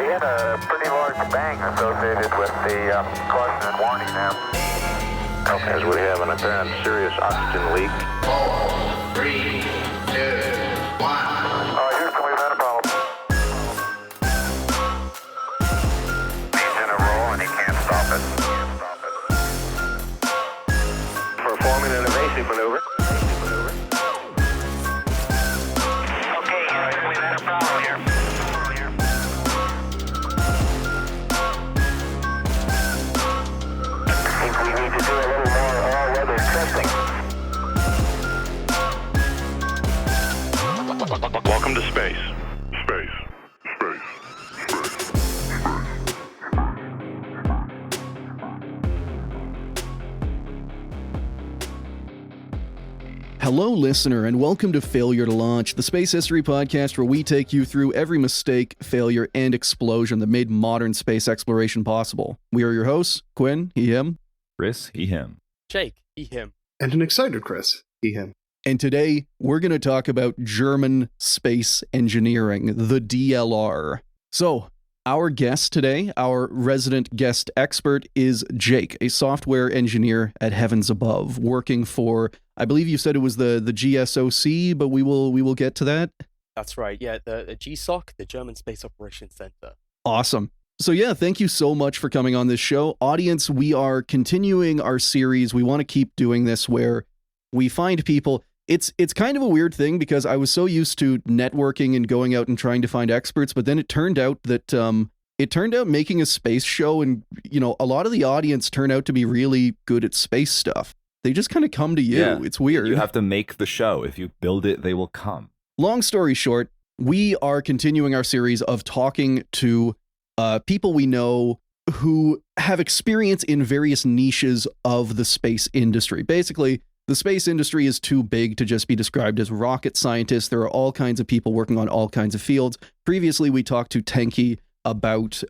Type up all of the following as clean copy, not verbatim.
We had a pretty large bang associated with the caution and warning now. Okay, as we have an apparent serious oxygen leak. 4, 3, 2, 1. Houston, we've had a problem. He's in a roll and he can't stop it. Performing an evasive maneuver. Okay, Houston, we've had a problem here. I think we need to do a little more all-weather testing. Welcome to space. Hello, listener, and welcome to Failure to Launch, the space history podcast where we take you through every mistake, failure, and explosion that made modern space exploration possible. We are your hosts, Quinn, he, him. Chris, he, him. Jake, he, him. And an excited Chris, he, him. And today, we're going to talk about German space engineering, the DLR. So, our guest today, our resident guest expert, is Jake, a software engineer at Heavens Above, working for, I believe you said it was the GSOC, but we will get to that. That's right, yeah, the GSOC, the German Space Operations Center. Awesome. So yeah, thank you so much for coming on this show. Audience, we are continuing our series. We want to keep doing this where we find people. It's kind of a weird thing because I was so used to networking and going out and trying to find experts, but then it turned out that making a space show and, you know, a lot of the audience turned out to be really good at space stuff. They just kind of come to you. Yeah, it's weird. You have to make the show. If you build it, they will come. Long story short, we are continuing our series of talking to people we know who have experience in various niches of the space industry. Basically, the space industry is too big to just be described as rocket scientists. There are all kinds of people working on all kinds of fields. Previously, we talked to Tenki about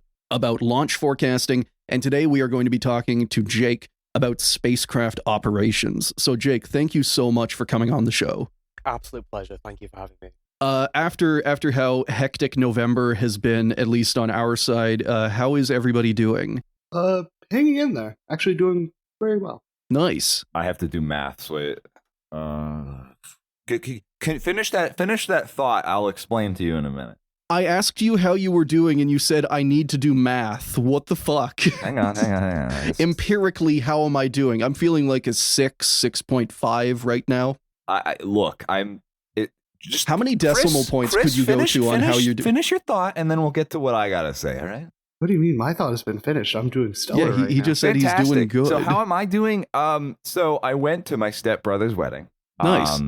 launch forecasting, and today we are going to be talking to Jake about spacecraft operations. So, Jake, thank you so much for coming on the show. Absolute pleasure. Thank you for having me. After how hectic November has been, at least on our side, how is everybody doing? Hanging in there. Actually doing very well. Nice. I have to do maths. Wait. Can finish that thought. I'll explain to you in a minute. I asked you how you were doing, and you said, I need to do math. What the fuck? Hang on. Empirically, how am I doing? I'm feeling like a 6.5 right now. Just how many decimal points could you go to on how you do? Finish your thought, and then we'll get to what I gotta say. All right. What do you mean? My thought has been finished. I'm doing stellar. Yeah, he just said Fantastic. He's doing good. So how am I doing? So I went to my stepbrother's wedding. Nice.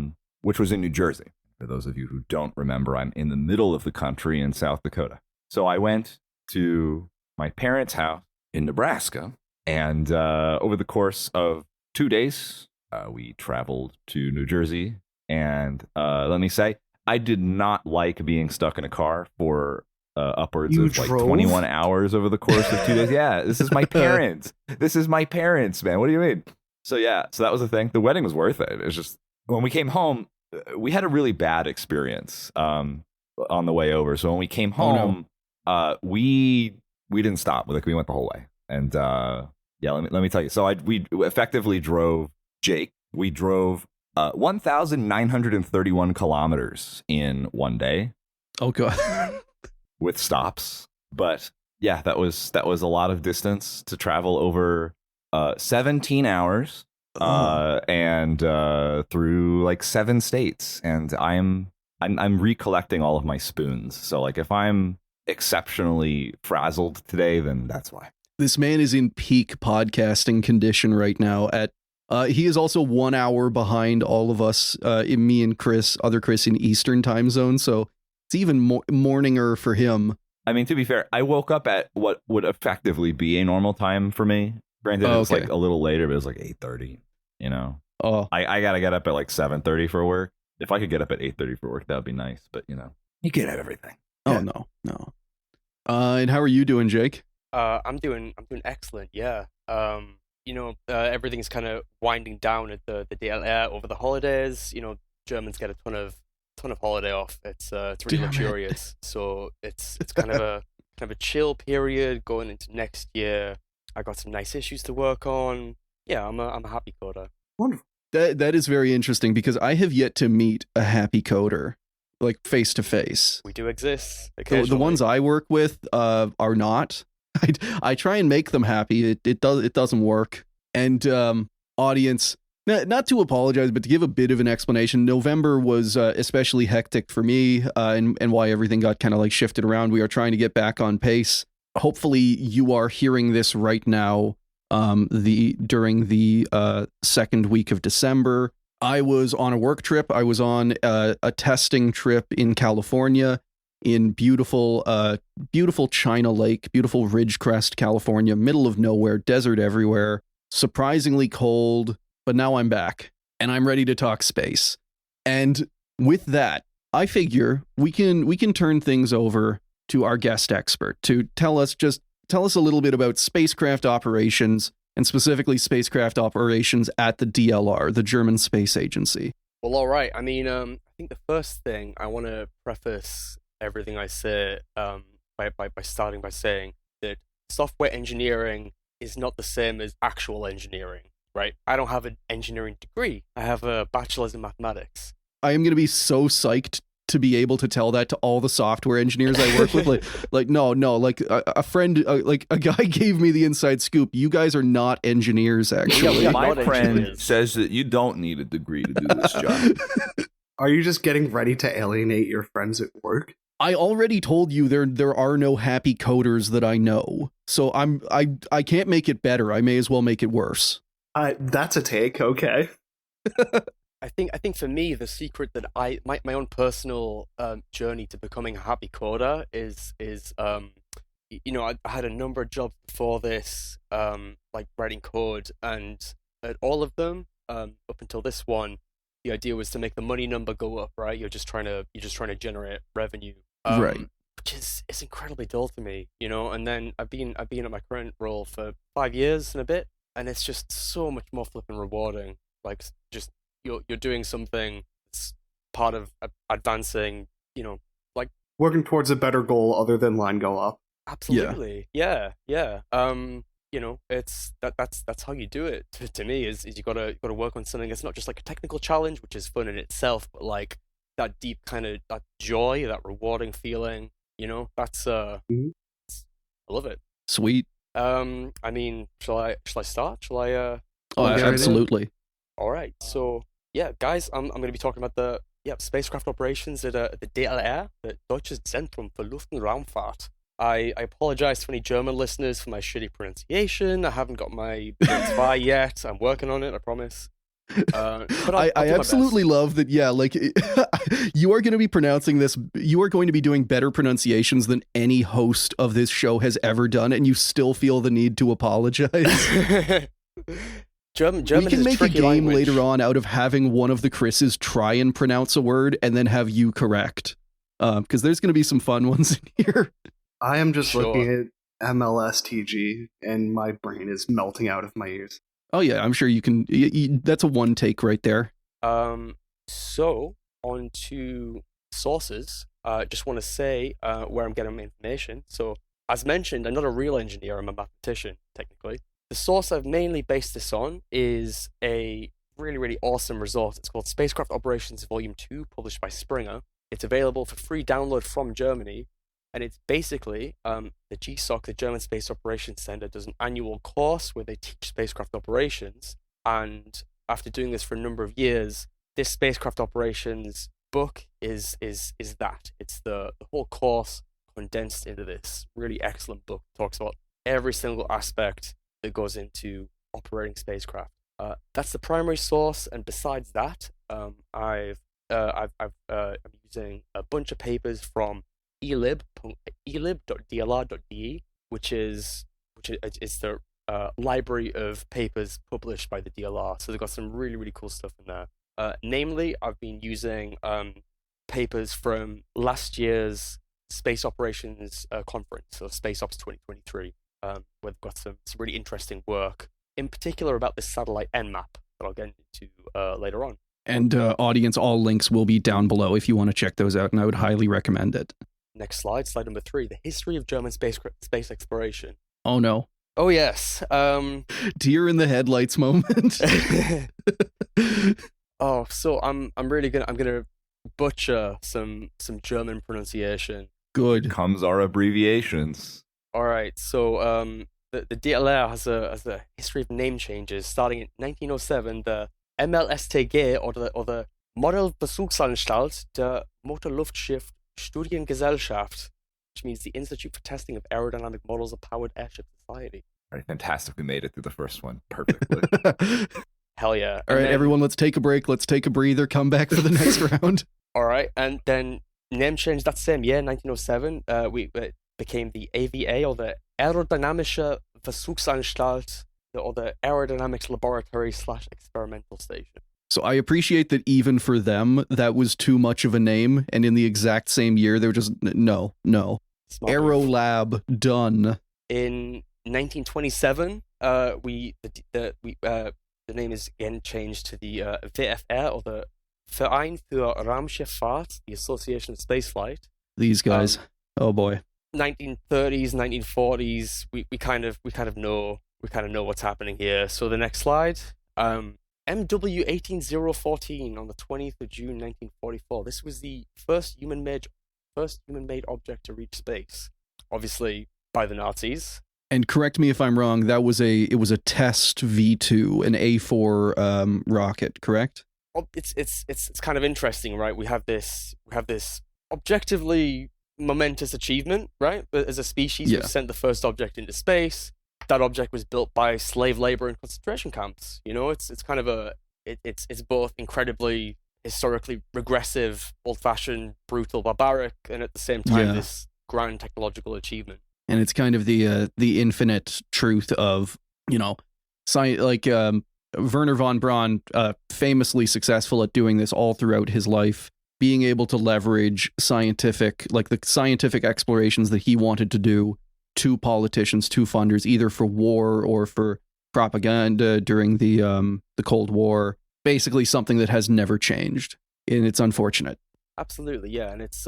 Which was in New Jersey. For those of you who don't remember, I'm in the middle of the country in South Dakota. So I went to my parents' house in Nebraska, and over the course of 2 days, we traveled to New Jersey. And let me say, I did not like being stuck in a car for upwards of like 21 hours over the course of 2 days. Yeah, this is my parents. This is my parents, man. What do you mean? So yeah, so that was the thing. The wedding was worth it. It's just when we came home, we had a really bad experience on the way over. So when we came home, we didn't stop. Like we went the whole way. And yeah, let me tell you. So we effectively drove Jake. We drove 1,931 kilometers in one day. Oh god. With stops. But yeah, that was a lot of distance to travel over 17 hours and through like 7 states. And I'm recollecting all of my spoons. So like if I'm exceptionally frazzled today, then that's why. This man is in peak podcasting condition right now. He is also 1 hour behind all of us, me and other Chris in Eastern time zone. So it's even morninger for him. I mean, to be fair, I woke up at what would effectively be a normal time for me. Granted, it was like a little later, but it was like 8:30, you know? Oh, I got to get up at like 7:30 for work. If I could get up at 8:30 for work, that would be nice. But, you know, you can't have everything. Oh, yeah. No. And how are you doing, Jake? I'm doing excellent, yeah. Everything's kind of winding down at the DLR over the holidays. You know, Germans get a ton of holiday off. It's really luxurious. So it's kind of kind of a chill period going into next year. I got some nice issues to work on. Yeah, I'm a happy coder. Wonderful. That is very interesting because I have yet to meet a happy coder, like face to face. We do exist. The ones I work with are not. I try and make them happy. It doesn't work. And audience, not to apologize, but to give a bit of an explanation. November was especially hectic for me, and why everything got kind of like shifted around. We are trying to get back on pace. Hopefully, you are hearing this right now. During the second week of December, I was on a work trip. I was on a testing trip in California, in beautiful China Lake, beautiful Ridgecrest, California, middle of nowhere, desert everywhere, surprisingly cold. But now I'm back and I'm ready to talk space. And with that, I figure we can turn things over to our guest expert to tell us a little bit about spacecraft operations, and specifically spacecraft operations at the DLR, the German Space Agency. Well, all right. I mean, I think the first thing I want to preface everything I say by starting by saying that software engineering is not the same as actual engineering, right? I don't have an engineering degree. I have a bachelor's in mathematics. I am going to be so psyched to be able to tell that to all the software engineers I work with. No, like a friend, like a guy gave me the inside scoop. You guys are not engineers, actually. Yeah, my friend says that you don't need a degree to do this job. Are you just getting ready to alienate your friends at work? I already told you there are no happy coders that I know. So I can't make it better. I may as well make it worse. That's a take, okay. I think for me, the secret that my own personal journey to becoming a happy coder is I had a number of jobs before this, like writing code, and at all of them, up until this one, the idea was to make the money number go up, right? You're just trying to generate revenue, right? Which is incredibly dull to me, And then I've been at my current role for 5 years and a bit, and it's just so much more flipping rewarding. Like just you're doing something that's part of advancing, like working towards a better goal other than line go up. Absolutely, yeah. It's that's how you do it. To me, is you gotta work on something that's not just like a technical challenge, which is fun in itself, but like that deep kind of that joy, that rewarding feeling. That's I love it. Sweet. I mean, shall I start? Shall I? Oh, absolutely. All right. So yeah, guys, I'm going to be talking about the spacecraft operations at the DLR, the Deutsches Zentrum für Luft- und Raumfahrt. I apologize to any German listeners for my shitty pronunciation. I haven't got my B2 yet. I'm working on it, I promise. But I absolutely love that. Yeah, like you are going to be pronouncing this. You are going to be doing better pronunciations than any host of this show has ever done, and you still feel the need to apologize. German we can is make a game language. later on out of having one of the Chris's try and pronounce a word and then have you correct, because there's going to be some fun ones in here. I am just looking at MLSTG and my brain is melting out of my ears. Oh yeah, I'm sure you can. That's a one take right there. So on to sources. Just want to say where I'm getting my information. So as mentioned, I'm not a real engineer. I'm a mathematician, technically. The source I've mainly based this on is a really, really awesome resource. It's called Spacecraft Operations Volume 2, published by Springer. It's available for free download from Germany, and it's basically the GSOC, the German Space Operations Center, does an annual course where they teach spacecraft operations, and after doing this for a number of years, this spacecraft operations book is that. It's the whole course condensed into this really excellent book. It talks about every single aspect that goes into operating spacecraft. That's the primary source, and besides that, I'm using a bunch of papers from elib.dlr.de, which is the library of papers published by the DLR. So they've got some really, really cool stuff in there. Namely, I've been using papers from last year's Space Operations Conference, so Space Ops 2023. Where they've got some really interesting work, in particular about this satellite Nmap that I'll get into later on. And audience, all links will be down below if you want to check those out, and I would highly recommend it. Next slide, slide number 3, the history of German space exploration. Oh no. Oh yes. Deer in the headlights moment. Oh, so I'm gonna butcher some German pronunciation. Good. Comes our abbreviations. All right, so the DLR has a history of name changes. Starting in 1907, the MLSTG or the Modellversuchsanstalt der Motorluftschiff Studiengesellschaft, which means the Institute for Testing of Aerodynamic Models of Powered Airship Society. All right, fantastic. We made it through the first one perfectly. Hell yeah! All right, everyone, let's take a break. Let's take a breather. Come back for the next round. All right, and then name change that same year, 1907. It became the AVA, or the Aerodynamische Versuchsanstalt, or the Aerodynamics Laboratory / Experimental Station. So I appreciate that even for them, that was too much of a name, and in the exact same year, they were just, no. Aero Lab, done. In 1927, the name is again changed to the VFR, or the Verein für Raumschifffahrt, the Association of Spaceflight. These guys. Oh boy. 1930s, 1940s. We kind of know what's happening here. So the next slide. MW 18014 on the 20th of June 1944. This was the first human-made object to reach space. Obviously by the Nazis. And correct me if I'm wrong, it was a test V2, an A4 rocket, correct? Well, it's kind of interesting, right? We have this objectively momentous achievement, right? As a species, we sent the first object into space. That object was built by slave labor in concentration camps. You know, it's kind of it's both incredibly historically regressive, old-fashioned, brutal, barbaric, and at the same time this grand technological achievement. And it's kind of the infinite truth of, you know, science, like Werner von Braun, famously successful at doing this all throughout his life, being able to leverage the scientific explorations that he wanted to do to politicians, to funders, either for war or for propaganda during the Cold War. Basically something that has never changed, and it's unfortunate. Absolutely, yeah, and it's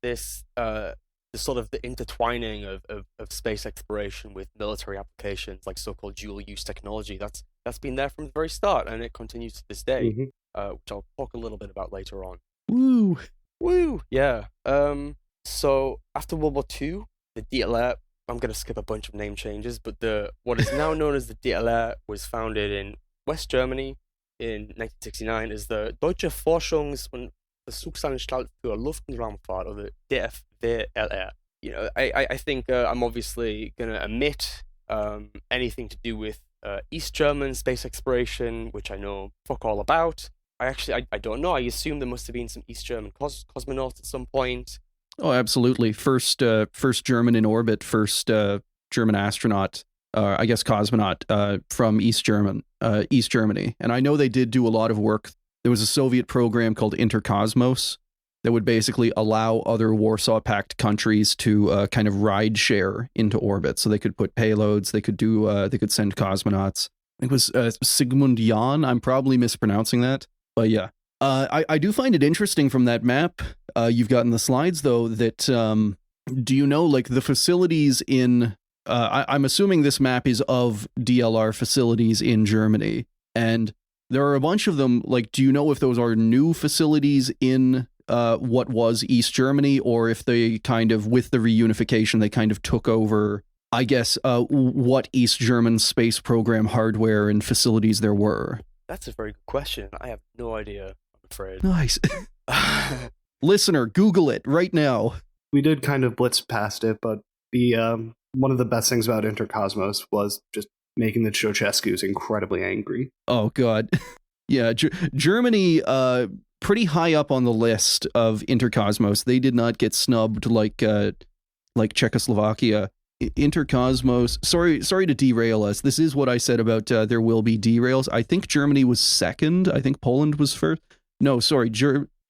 this the sort of the intertwining of space exploration with military applications, like so-called dual-use technology. That's been there from the very start, and it continues to this day, which I'll talk a little bit about later on. Woo! Yeah. So after World War II, the DLR, I'm going to skip a bunch of name changes, but what is now known as the DLR was founded in West Germany in 1969 as the Deutsche Forschungs- und Versuchsanstalt für Luft- und Raumfahrt, or the DFVLR. You know, I think I'm obviously going to omit anything to do with East German space exploration, which I know fuck all about. I don't know. I assume there must have been some East German cosmonauts at some point. Oh, absolutely. First German in orbit, first German astronaut, I guess cosmonaut from East Germany. And I know they did do a lot of work. There was a Soviet program called Intercosmos that would basically allow other Warsaw Pact countries to kind of ride share into orbit. So they could put payloads, they could send cosmonauts. It was Sigmund Jan. I'm probably mispronouncing that, but yeah. I do find it interesting from that map you've got in the slides, though, that do you know, like, the facilities in I'm assuming this map is of DLR facilities in Germany, and there are a bunch of them. Like, do you know if those are new facilities in what was East Germany, or if they kind of, with the reunification, they kind of took over, I guess, what East German space program hardware and facilities there were? That's a very good question. I have no idea, I'm afraid. Nice. Listener, Google it right now. We did kind of blitz past it, but the one of the best things about Intercosmos was just making the Ceausescu's incredibly angry. Oh, God. Yeah, Germany, pretty high up on the list of Intercosmos. They did not get snubbed like Czechoslovakia. Intercosmos, sorry to derail us. This is what I said about there will be derails. I think Germany was second. I think Poland was first. No, sorry.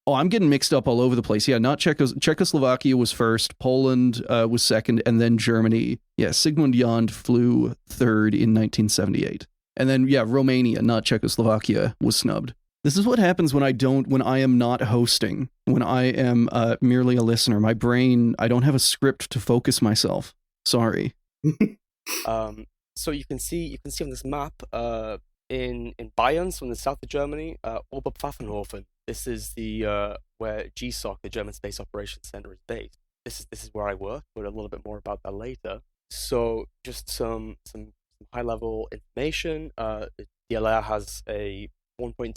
I'm getting mixed up all over the place. Yeah, not Czechoslovakia was first, Poland was second, and then Germany. Yeah, Sigmund Jan flew third in 1978. And then, yeah, Romania, not Czechoslovakia, was snubbed. This is what happens when I am not hosting, when I am merely a listener. My brain, I don't have a script to focus myself. Sorry. So you can see on this map, in Bayern, so in the south of Germany, Oberpfaffenhofen. This is the where GSOC, the German Space Operations Center, is based. This is where I work, but a little bit more about that later. So just some high level information. The DLR has a roughly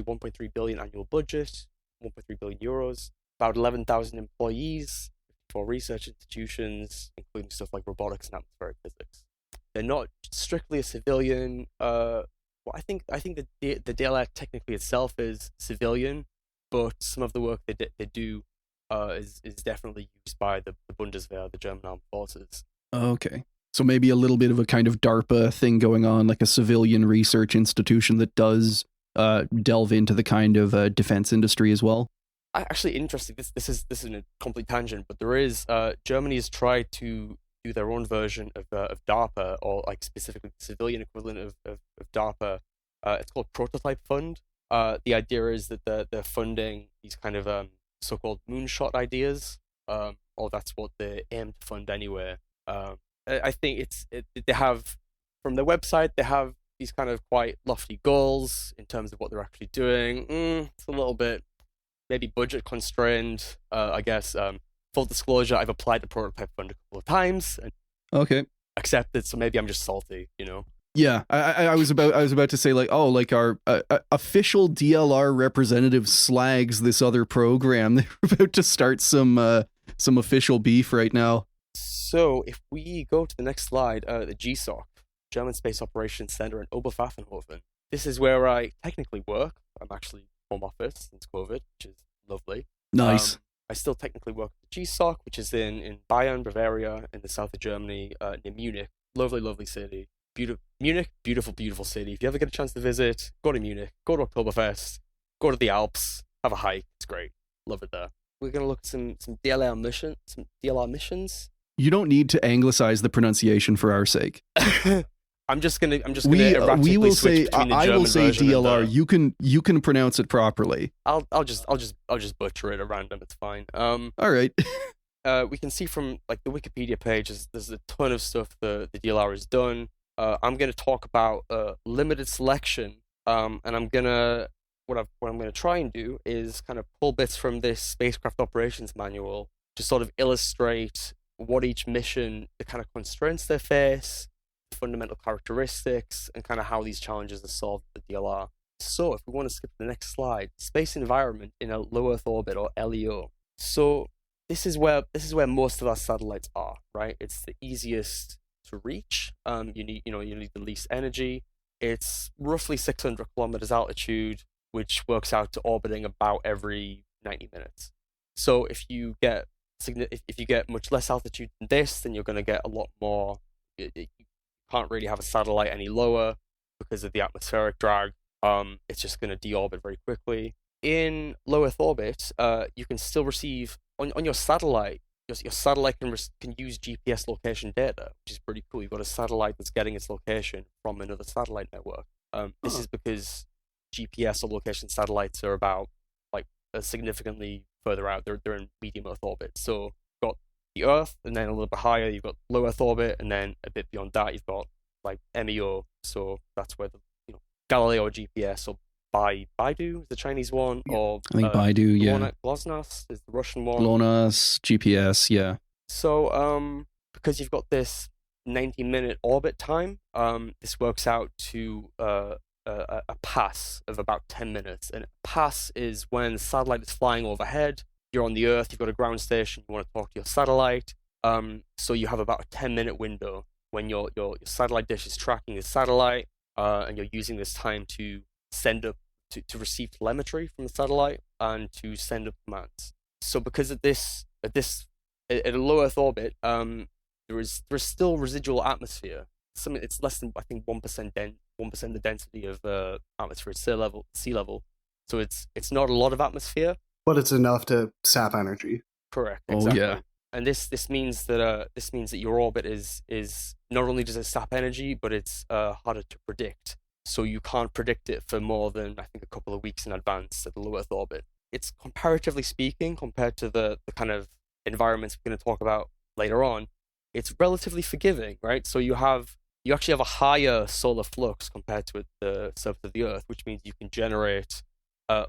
1.3 billion annual budget, 1.3 billion euros, about 11,000 employees, for research institutions, including stuff like robotics and atmospheric physics. They're not strictly a civilian. Well, I think the DLR technically itself is civilian, but some of the work they do is definitely used by the Bundeswehr, the German armed forces. Okay. So maybe a little bit of a kind of DARPA thing going on, like a civilian research institution that does delve into the kind of defense industry as well. Actually, interesting. This is a complete tangent, but there is Germany has tried to do their own version of DARPA, or like specifically the civilian equivalent of DARPA. It's called Prototype Fund. The idea is that they're funding these kind of so-called moonshot ideas, or that's what they aim to fund anyway. I think they have, from their website, they have these kind of quite lofty goals in terms of what they're actually doing. It's a little bit maybe budget constrained, I guess. Full disclosure, I've applied to Prototype Fund a couple of times and accepted, so maybe I'm just salty, you know. Yeah, I was about to say, like, oh, like our official DLR representative slags this other program. They're about to start some official beef right now. So if we go to the next slide, the GSOC, German Space Operations Center in Oberpfaffenhofen. This is where I technically work. I'm actually home office since COVID, which is lovely. Nice. I still technically work at the GSOC, which is in Bayern, Bavaria, in the south of Germany, near Munich. Lovely, lovely city. Munich, beautiful, beautiful city. If you ever get a chance to visit, go to Munich, go to Oktoberfest, go to the Alps, have a hike. It's great. Love it there. We're going to look at some DLR missions. You don't need to anglicize the pronunciation for our sake. I'm just gonna we will say I will say DLR. The, you can pronounce it properly. I'll just butcher it at random. It's fine. All right. We can see from like the Wikipedia page, there's a ton of stuff the DLR has done. I'm gonna talk about limited selection. And I'm gonna what I'm gonna try and do is kind of pull bits from this spacecraft operations manual to sort of illustrate what each mission, the kind of constraints they face, fundamental characteristics, and kind of how these challenges are solved with the DLR. So if we want to skip to the next slide, space environment in a low Earth orbit, or LEO. So this is where most of our satellites are, right? It's the easiest to reach. You need the least energy. It's roughly 600 kilometers altitude, which works out to orbiting about every 90 minutes. So if you get much less altitude than this, then you're going to get a lot more. You can't really have a satellite any lower because of the atmospheric drag. It's just going to deorbit very quickly. In low Earth orbit, you can still receive on your satellite. Your satellite can use GPS location data, which is pretty cool. You've got a satellite that's getting its location from another satellite network. This is because GPS or location satellites are about significantly further out. They're in medium Earth orbit. So you've got the Earth, and then a little bit higher, you've got low Earth orbit, and then a bit beyond that, you've got like MEO. So that's where the Galileo GPS, or Baidu is the Chinese one, or I think Baidu, yeah. GLONASS is the Russian one. GLONASS, GPS, yeah. So because you've got this 90-minute orbit time, this works out to a pass of about 10 minutes. And a pass is when the satellite is flying overhead, you're on the Earth, you've got a ground station, you want to talk to your satellite. So you have about a 10-minute window when your satellite dish is tracking the satellite, and you're using this time to send up to receive telemetry from the satellite and to send up commands. So because of this, at a low Earth orbit, there is still residual atmosphere. It's less than, I think, 1% the density of atmosphere at sea level. So it's not a lot of atmosphere, but it's enough to sap energy. Correct. Oh Exactly. yeah. And this means that your orbit is not only does it sap energy, but it's harder to predict. so you can't predict it for more than, I think, a couple of weeks in advance at the low Earth orbit. It's comparatively speaking, compared to the kind of environments we're going to talk about later on, it's relatively forgiving, right? So you actually have a higher solar flux compared to the surface of the Earth, which means you can generate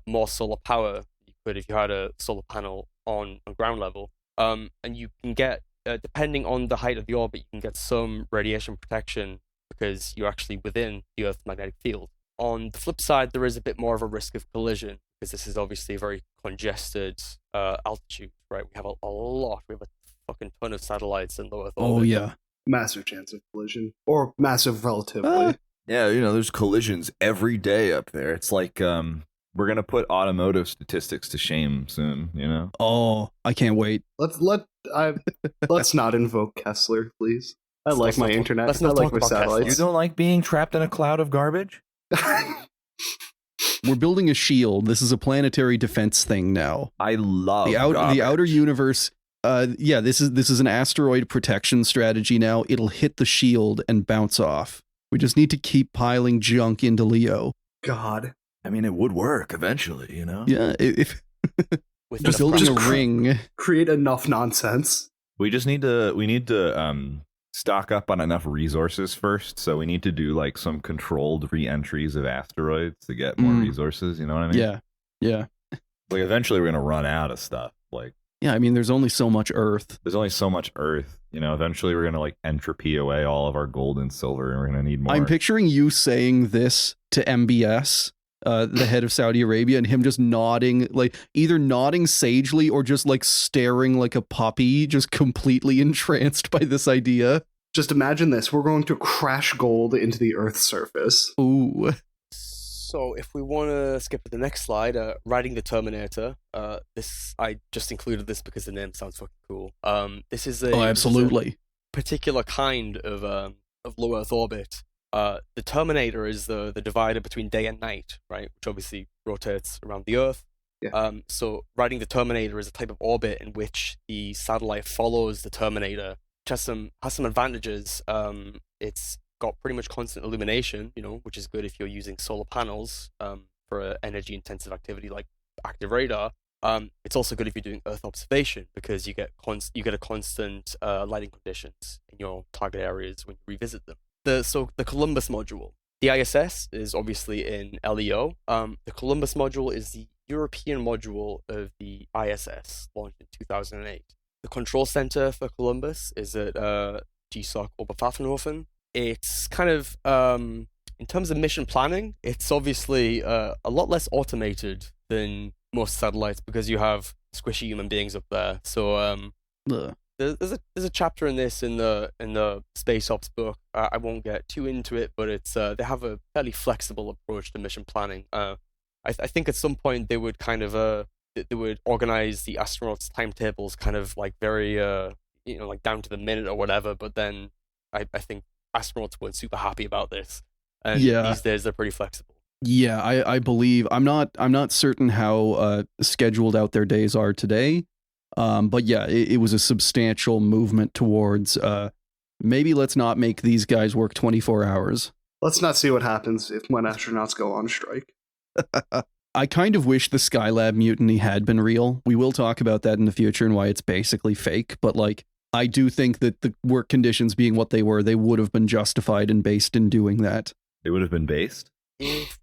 more solar power than you could if you had a solar panel on ground level. And you can get, depending on the height of the orbit, you can get some radiation protection because you're actually within the Earth's magnetic field. On the flip side, there is a bit more of a risk of collision because this is obviously a very congested altitude, right? We have a lot. We have a fucking ton of satellites in low Earth orbit. Oh, yeah. Massive chance of collision. Or massive relatively. Yeah, there's collisions every day up there. It's like we're gonna put automotive statistics to shame soon. Oh, I can't wait. Let's not invoke Kessler, please. I like my internet. Let's I not like talk my about satellites. You don't like being trapped in a cloud of garbage? We're building a shield. This is a planetary defense thing now. I love The outer universe. This is an asteroid protection strategy now. It'll hit the shield and bounce off. We just need to keep piling junk into Leo. God. I mean, it would work eventually, Yeah, if With just enough building pressure. a ring. Create enough nonsense. We need to stock up on enough resources first. So we need to do like some controlled re-entries of asteroids to get more resources. You know what I mean? Yeah. Like eventually we're gonna run out of stuff. Like Yeah, I mean, there's only so much Earth. there's only so much Earth. Eventually we're gonna like entropy away all of our gold and silver, and we're gonna need more. I'm picturing you saying this to MBS, the head of Saudi Arabia, and him just nodding, like either nodding sagely or just like staring like a puppy, just completely entranced by this idea. Just imagine this. We're going to crash gold into the Earth's surface. Ooh. So if we want to skip to the next slide, riding the Terminator. I just included this because the name sounds fucking cool. This is a Absolutely. particular kind of low Earth orbit. The Terminator is the divider between day and night, right? Which obviously rotates around the Earth. Yeah. So riding the Terminator is a type of orbit in which the satellite follows the Terminator, which has some advantages. It's got pretty much constant illumination, which is good if you're using solar panels for an energy-intensive activity like active radar. It's also good if you're doing Earth observation because you get a constant lighting conditions in your target areas when you revisit them. The Columbus module. The ISS is obviously in LEO. The Columbus module is the European module of the ISS, launched in 2008. The control center for Columbus is at GSOC Oberpfaffenhofen. It's kind of, in terms of mission planning, it's obviously a lot less automated than most satellites because you have squishy human beings up there. So there's a chapter in this in the Space Ops book. I won't get too into it, but it's they have a fairly flexible approach to mission planning. I think at some point they would kind of they would organize the astronauts' timetables kind of like very like down to the minute or whatever. But then I think astronauts weren't super happy about this, and these days they're pretty flexible. Yeah, I believe I'm not certain how scheduled out their days are today, but yeah, it was a substantial movement towards maybe let's not make these guys work 24 hours. Let's not see what happens when astronauts go on strike. I kind of wish the Skylab mutiny had been real. We will talk about that in the future and why it's basically fake, but like I do think that the work conditions being what they were, they would have been justified and based in doing that. They would have been based?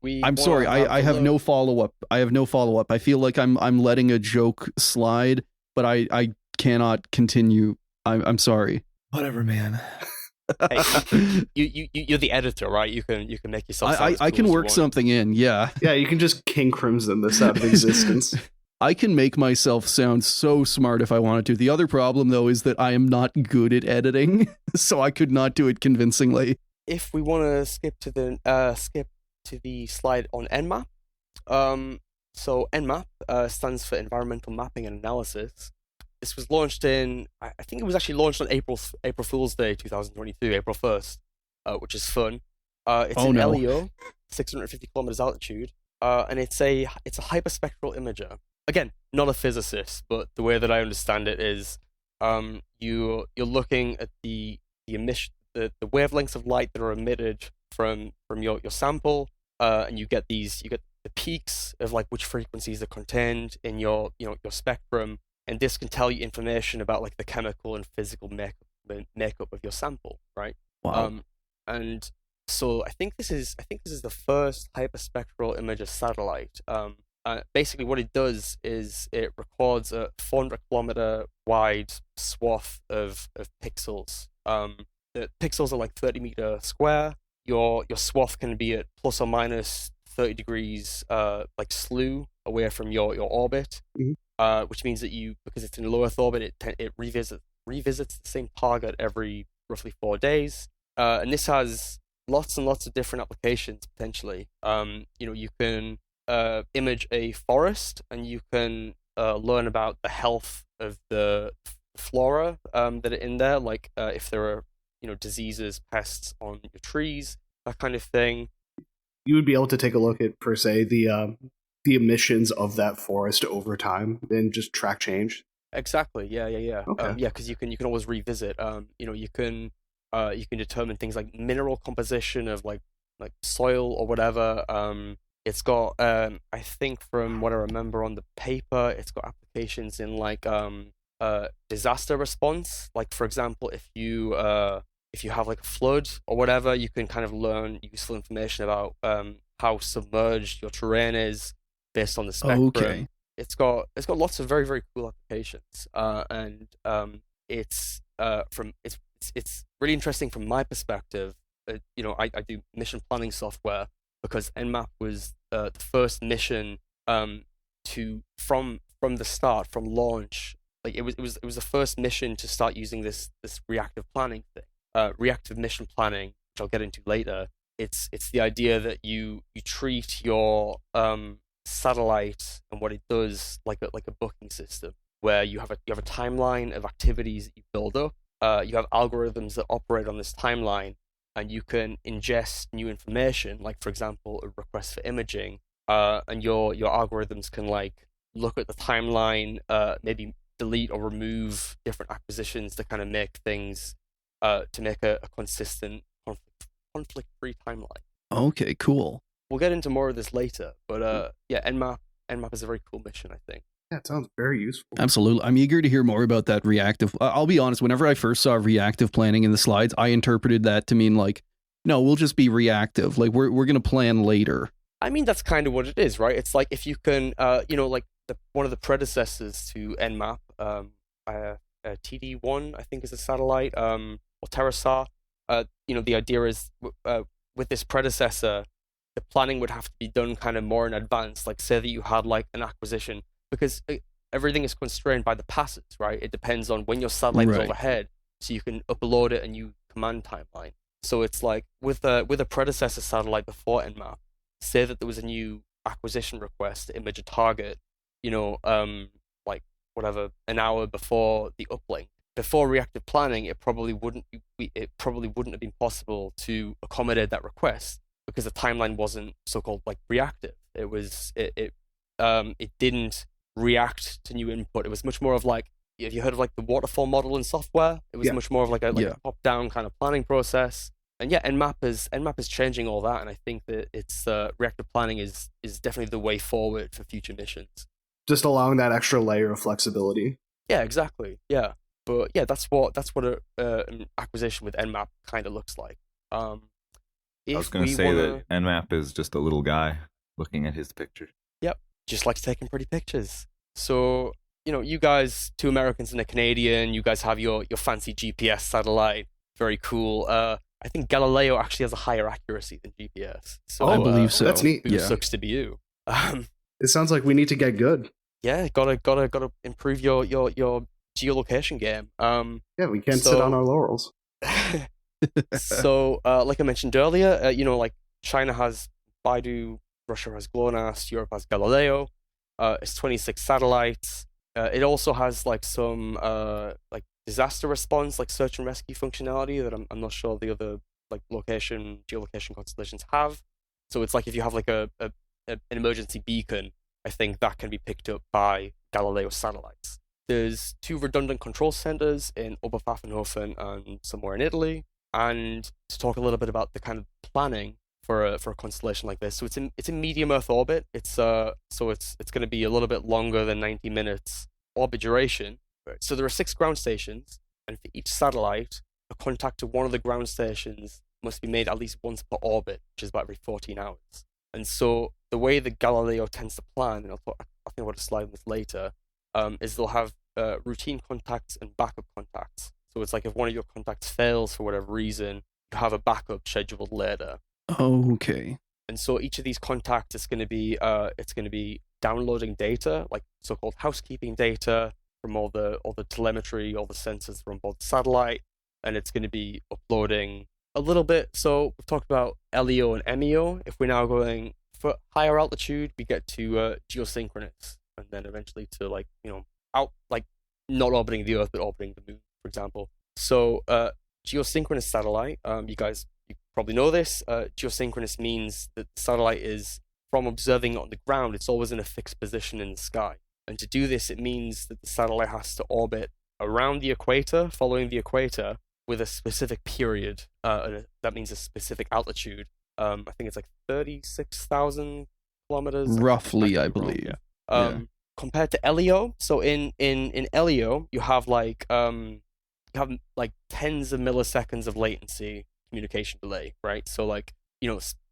I'm sorry, I have no follow-up. I feel like I'm letting a joke slide, but I cannot continue. I'm sorry. Whatever, man. Hey, you're the editor, right? You can make yourself sound as I cool can as you work want. something in, yeah. Yeah, you can just King Crimson this out of existence. I can make myself sound so smart if I wanted to. The other problem, though, is that I am not good at editing, so I could not do it convincingly. If we want to skip to the slide on NMAP, so NMAP stands for Environmental Mapping and Analysis. This was launched I think it was actually launched on April Fool's Day 2022, April 1st, which is fun. It's LEO, 650 kilometers altitude, and it's a hyperspectral imager. Again, not a physicist, but the way that I understand it is, you're looking at the emission, the wavelengths of light that are emitted from your sample, and you get the peaks of like which frequencies are contained in your your spectrum, and this can tell you information about like the chemical and physical makeup of your sample, right? Wow. And so I think this is the first hyperspectral image of satellite. Basically, what it does is it records a 400-kilometer wide swath of pixels. The pixels are like 30-meter square. Your swath can be at plus or minus 30 degrees, like slew away from your orbit, which means that because it's in low Earth orbit, it revisits the same target every roughly 4 days. And this has lots and lots of different applications potentially. You can image a forest, and you can learn about the health of the flora that are in there, like if there are diseases, pests on your trees, that kind of thing. You would be able to take a look at, per se, the emissions of that forest over time and just track change. Exactly. Yeah. Okay. Because you can always revisit. You can determine things like mineral composition of like soil or whatever. It's got I think from what I remember on the paper, it's got applications in like disaster response. Like for example, if you have like a flood or whatever, you can kind of learn useful information about how submerged your terrain is based on the spectrum. Okay. It's got lots of very, very cool applications, and it's really interesting from my perspective. I do mission planning software because Nmap was the first mission to from the start, from launch. Like it was the first mission to start using this reactive planning thing. Reactive mission planning, which I'll get into later. It's the idea that you treat your satellite and what it does like a booking system, where you have a timeline of activities that you build up. You have algorithms that operate on this timeline, and you can ingest new information, like for example a request for imaging, and your algorithms can like look at the timeline, maybe delete or remove different acquisitions to kind of make things to make a consistent conflict-free timeline. Okay, cool. We'll get into more of this later, but yeah, Nmap is a very cool mission, I think. Yeah, it sounds very useful. Absolutely. I'm eager to hear more about that reactive. I'll be honest, whenever I first saw reactive planning in the slides, I interpreted that to mean like, no, we'll just be reactive. Like we're going to plan later. I mean, that's kind of what it is, right? It's like if you can, like one of the predecessors to Nmap, TD1, I think is a satellite, or TerraSAR. The idea is with this predecessor, the planning would have to be done kind of more in advance. Like say that you had like an acquisition, because everything is constrained by the passes, right? It depends on when your satellite is overhead, so you can upload it a new command timeline. So it's like with a predecessor satellite before Nmap, say that there was a new acquisition request to image a target, like whatever, an hour before the uplink. Before reactive planning, it probably wouldn't have been possible to accommodate that request because the timeline wasn't so-called like reactive. It didn't react to new input. It was much more of like, have you heard of like the waterfall model in software? It was much more of like a top-down kind of planning process. And yeah, Nmap is changing all that, and I think that it's reactive planning is definitely the way forward for future missions. Just allowing that extra layer of flexibility. Yeah, exactly. Yeah, but yeah, that's what an acquisition with Nmap kind of looks like. I was going to say that Nmap is just a little guy looking at his picture. Yep, just likes taking pretty pictures. So you guys, 2 Americans and a Canadian, you guys have your fancy GPS satellite. Very cool. I think Galileo actually has a higher accuracy than GPS. So I believe so. That's neat. It sucks to be you. It sounds like we need to get good. Yeah, gotta improve your geolocation game. Yeah, we can't sit on our laurels. So, like I mentioned earlier, like China has Baidu, Russia has GLONASS, Europe has Galileo. It's 26 satellites. It also has like some like disaster response, like search and rescue functionality that I'm not sure the other like geolocation constellations have. So it's like if you have like an emergency beacon, I think that can be picked up by Galileo satellites. There's 2 redundant control centers in Oberpfaffenhofen and somewhere in Italy. and to talk a little bit about the kind of planning for a constellation like this. So it's in medium Earth orbit. It's going to be a little bit longer than 90 minutes orbit duration. So there are 6 ground stations, and for each satellite, a contact to one of the ground stations must be made at least once per orbit, which is about every 14 hours. And so the way that Galileo tends to plan, and I think I'll put a slide on this later, is they'll have routine contacts and backup contacts. So it's like if one of your contacts fails for whatever reason, you have a backup scheduled later. Okay. And so each of these contacts is going to be downloading data, like so-called housekeeping data from all the telemetry, all the sensors from both satellite, and it's going to be uploading a little bit. So we've talked about LEO and MEO. If we're now going for higher altitude, we get to geosynchronous, and then eventually to out not orbiting the Earth but orbiting the Moon, for example. So geosynchronous satellite, you probably know this. Geosynchronous means that the satellite is, from observing it on the ground, it's always in a fixed position in the sky. And to do this, it means that the satellite has to orbit around the equator, following the equator, with a specific period. And that means a specific altitude. I think it's like 36,000 kilometers. Roughly, I believe. Yeah. Compared to LEO, so in LEO, you have like tens of milliseconds of latency communication delay, right? So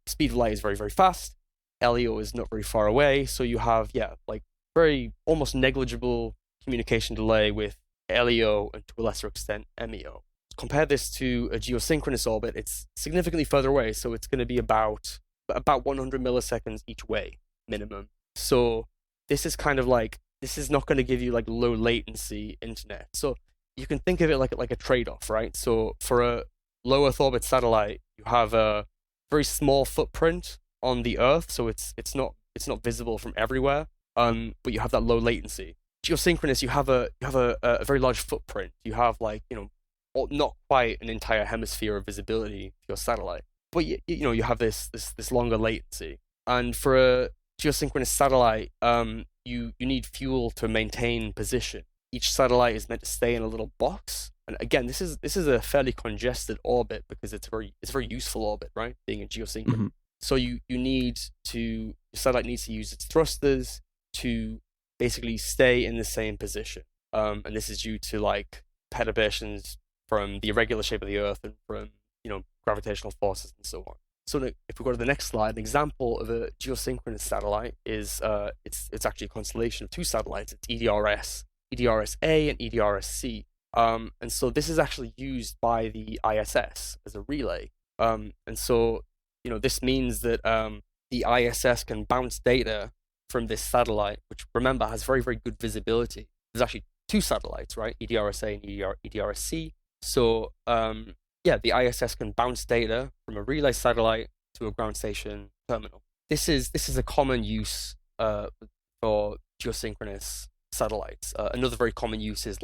speed of light is very, very fast. LEO is not very far away, so you have very almost negligible communication delay with LEO and to a lesser extent MEO. Compare this to a geosynchronous orbit, it's significantly further away, so it's going to be about 100 milliseconds each way minimum. So this is kind of this is not going to give you low latency internet. So you can think of it like a trade-off, right? So for a low Earth orbit satellite, you have a very small footprint on the Earth, so it's not visible from everywhere. But you have that low latency. Geosynchronous, you have a very large footprint. You have not quite an entire hemisphere of visibility for your satellite, but you have this longer latency. And for a geosynchronous satellite, you need fuel to maintain position. Each satellite is meant to stay in a little box. And again, this is a fairly congested orbit because it's a very useful orbit, right? Being a geosynchronous. Mm-hmm. So your satellite needs to use its thrusters to basically stay in the same position. And this is due to perturbations from the irregular shape of the Earth and from gravitational forces and so on. So if we go to the next slide, an example of a geosynchronous satellite is it's actually a constellation of 2 satellites. It's EDRS-A and EDRS-C. And so this is actually used by the ISS as a relay. And so this means that the ISS can bounce data from this satellite, which remember has very, very good visibility. There's actually 2 satellites, right? EDRS-A and EDRS-C. So the ISS can bounce data from a relay satellite to a ground station terminal. This is a common use for geosynchronous satellites. Another very common use is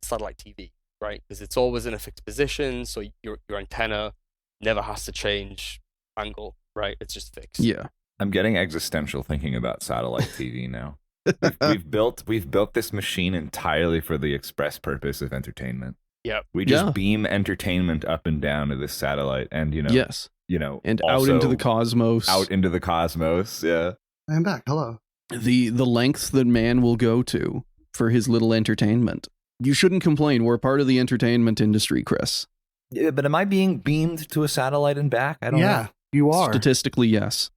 satellite TV, right? Because it's always in a fixed position, so your antenna never has to change angle, right? It's just fixed. Yeah. I'm getting existential thinking about satellite TV now. We've built this machine entirely for the express purpose of entertainment. Yeah. We just beam entertainment up and down to this satellite, and yes, and out into the cosmos. Out into the cosmos. Yeah. I'm back. Hello. The lengths that man will go to for his little entertainment. You shouldn't complain. We're part of the entertainment industry, Chris. Yeah, but am I being beamed to a satellite and back? I don't know. Yeah, you are. Statistically, yes.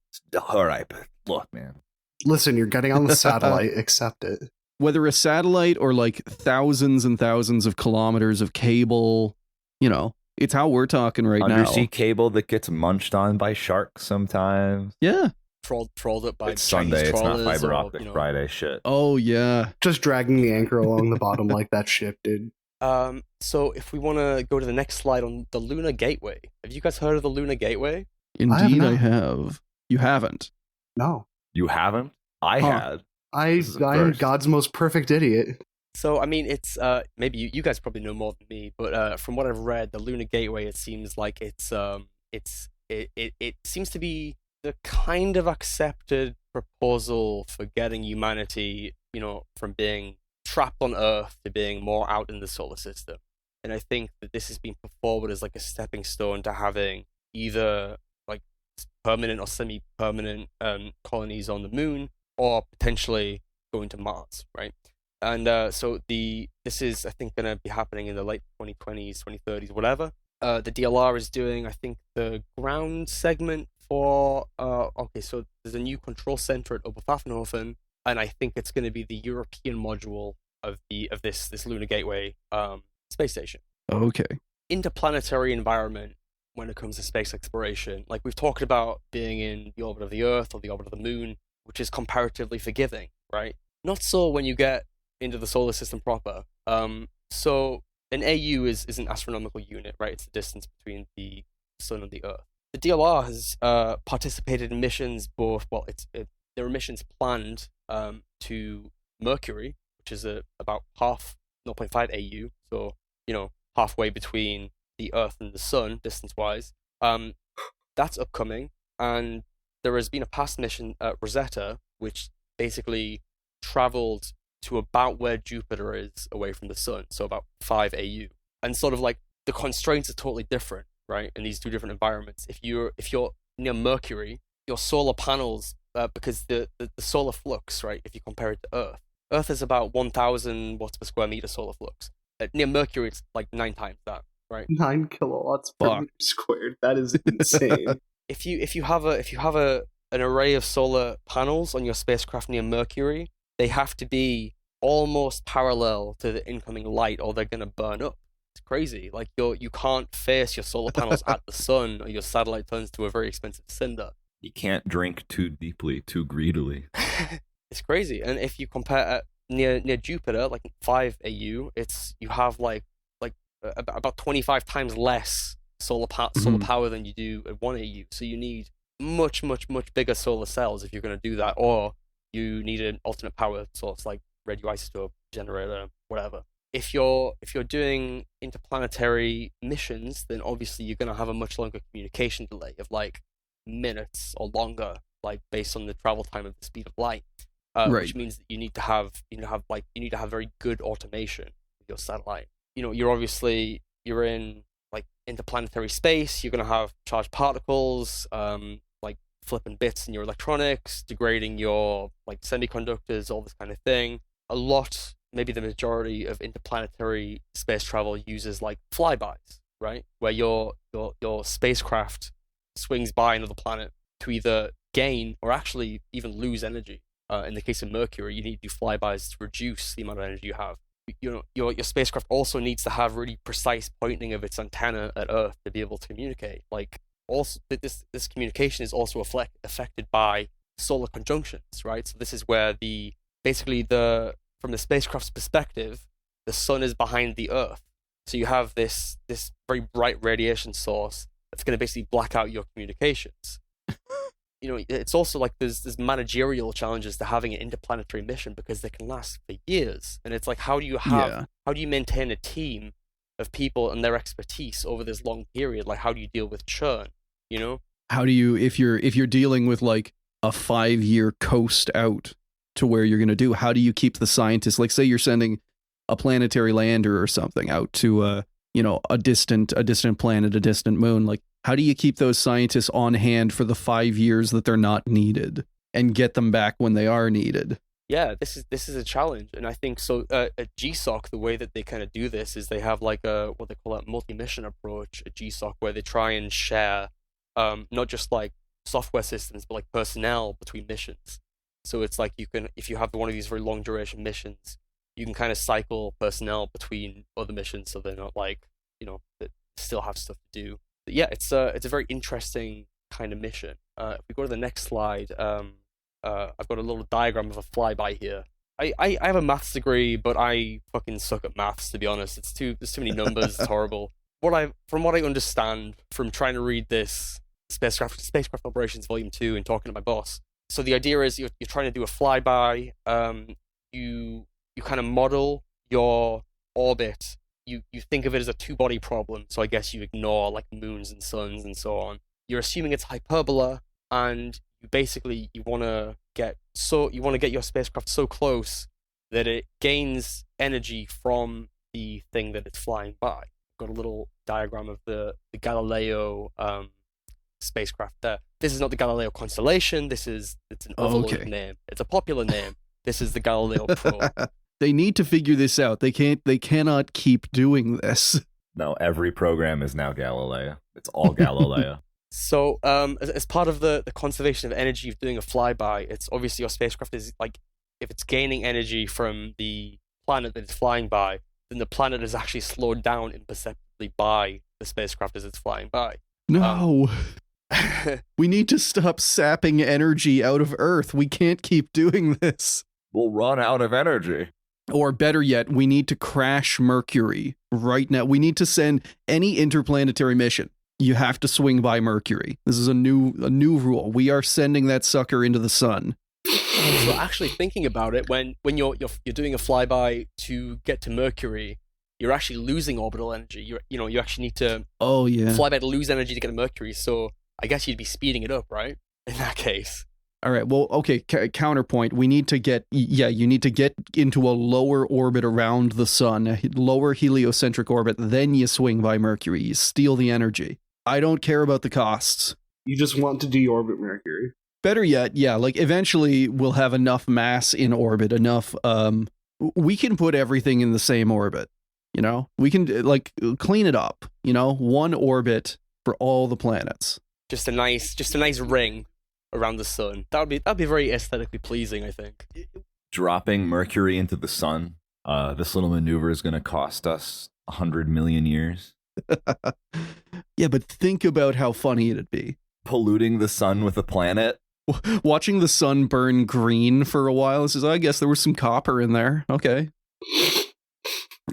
All right, but look, man. Listen, you're getting on the satellite. Accept it. Whether a satellite or thousands and thousands of kilometers of cable, it's how we're talking right now. Undersea cable that gets munched on by sharks sometimes. Yeah. Trolled up by it's Sunday. It's not fiber optic Friday shit. Oh yeah. Just dragging the anchor along the bottom like that ship did. So if we want to go to the next slide on the Lunar Gateway, have you guys heard of the Lunar Gateway? Indeed, I have. You haven't? No. You haven't? I had. I'm God's most perfect idiot. So I mean, it's maybe you guys probably know more than me, but from what I've read, the Lunar Gateway, it seems like it seems to be the kind of accepted proposal for getting humanity, from being trapped on Earth to being more out in the solar system. And I think that this has been put forward as like a stepping stone to having either like permanent or semi-permanent colonies on the moon, or potentially going to Mars, right? And so this is, I think, going to be happening in the late 2020s, 2030s, whatever. The DLR is doing, I think, the ground segment for okay, so there's a new control center at Oberpfaffenhofen, and I think it's going to be the European module of this Lunar Gateway space station. Okay. Interplanetary environment when it comes to space exploration, like we've talked about being in the orbit of the Earth or the orbit of the Moon, which is comparatively forgiving, right? Not so when you get into the solar system proper. So an AU is an astronomical unit, right? It's the distance between the Sun and the Earth. The DLR has participated in missions both. Well, there are missions planned to Mercury, which is about half 0.5 AU, so halfway between the Earth and the Sun distance-wise. That's upcoming, and there has been a past mission at Rosetta, which basically traveled to about where Jupiter is away from the Sun, so about 5 AU. And sort of like the constraints are totally different, right? In these two different environments. If you're near Mercury, your solar panels, because the solar flux, right? If you compare it to Earth is about 1,000 watts per square meter solar flux. Near Mercury, it's like 9 times that, right? 9 kilowatts per meter squared. That is insane. If you have an array of solar panels on your spacecraft near Mercury, they have to be almost parallel to the incoming light, or they're gonna burn up. It's crazy. Like you can't face your solar panels at the sun, or your satellite turns to a very expensive cinder. You can't drink too deeply, too greedily. It's crazy. And if you compare near Jupiter, like 5 AU, you have like about 25 times less solar power than you do at 1 AU. So you need much bigger solar cells if you're going to do that, or you need an alternate power source like radioisotope generator, whatever. If you're doing interplanetary missions, then obviously you're going to have a much longer communication delay of like minutes or longer, like based on the travel time of the speed of light. Right. Which means that you need to have very good automation with your satellite. You're in like interplanetary space. You're gonna have charged particles, like flipping bits in your electronics, degrading your like semiconductors, all this kind of thing. Maybe the majority of interplanetary space travel uses like flybys, right? Where your spacecraft swings by another planet to either gain or actually even lose energy. In the case of Mercury, you need to do flybys to reduce the amount of energy you have. Your spacecraft also needs to have really precise pointing of its antenna at Earth to be able to communicate. Like, also, this communication is also affected by solar conjunctions, right? So this is where from the spacecraft's perspective, the sun is behind the Earth. So you have this very bright radiation source that's going to basically black out your communications. It's also like there's managerial challenges to having an interplanetary mission because they can last for years. And it's like, how do you maintain a team of people and their expertise over this long period? Like, how do you deal with churn? How do you, if you're dealing with like a 5-year coast out to where you're going to do, how do you keep the scientists, like say you're sending a planetary lander or something out to a distant planet, a distant moon, like how do you keep those scientists on hand for the 5 years that they're not needed and get them back when they are needed? Yeah, this is a challenge, and I think so. At GSOC, the way that they kind of do this is they have like what they call a multi-mission approach at GSOC, where they try and share not just like software systems, but like personnel between missions. So it's like if you have one of these very long duration missions, you can kind of cycle personnel between other missions, so they're not like they still have stuff to do. But yeah, it's a very interesting kind of mission. If we go to the next slide, I've got a little diagram of a flyby here. I have a maths degree, but I fucking suck at maths, to be honest. There's too many numbers. It's horrible. From what I understand from trying to read this spacecraft operations volume 2 and talking to my boss. So the idea is you're trying to do a flyby. You kind of model your orbit. You think of it as a 2-body problem. So I guess you ignore like moons and suns and so on. You're assuming it's hyperbola, and you want to get your spacecraft so close that it gains energy from the thing that it's flying by. Got a little diagram of the Galileo spacecraft there. This is not the Galileo constellation. It's an overloaded name. It's a popular name. This is the Galileo probe. They need to figure this out. They cannot keep doing this. No, every program is now Galileo. It's all Galileo. So, as part of the conservation of energy of doing a flyby, it's obviously your spacecraft is like, if it's gaining energy from the planet that it's flying by, then the planet is actually slowed down imperceptibly by the spacecraft as it's flying by. No. We need to stop sapping energy out of Earth. We can't keep doing this. We'll run out of energy. Or better yet, we need to crash Mercury right now. We need to send any interplanetary mission. You have to swing by Mercury. This is a new rule. We are sending that sucker into the sun. So actually thinking about it, when you're doing a flyby to get to Mercury, you're actually losing orbital energy. You actually need to fly by to lose energy to get to Mercury. So I guess you'd be speeding it up, right? In that case. All right. Well, okay. Counterpoint. We need to get. You need to get into a lower orbit around the sun, a lower heliocentric orbit. Then you swing by Mercury. You steal the energy. I don't care about the costs. You just want to deorbit Mercury. Better yet, yeah. Like eventually, we'll have enough mass in orbit. Enough. We can put everything in the same orbit. You know, we can like clean it up. You know, one orbit for all the planets. Just a nice ring around the sun. That'd be very aesthetically pleasing, I think. Dropping Mercury into the sun. This little maneuver is going to cost us 100 million years. Yeah, but think about how funny it'd be. Polluting the sun with a planet. Watching the sun burn green for a while. This is, I guess there was some copper in there. Okay.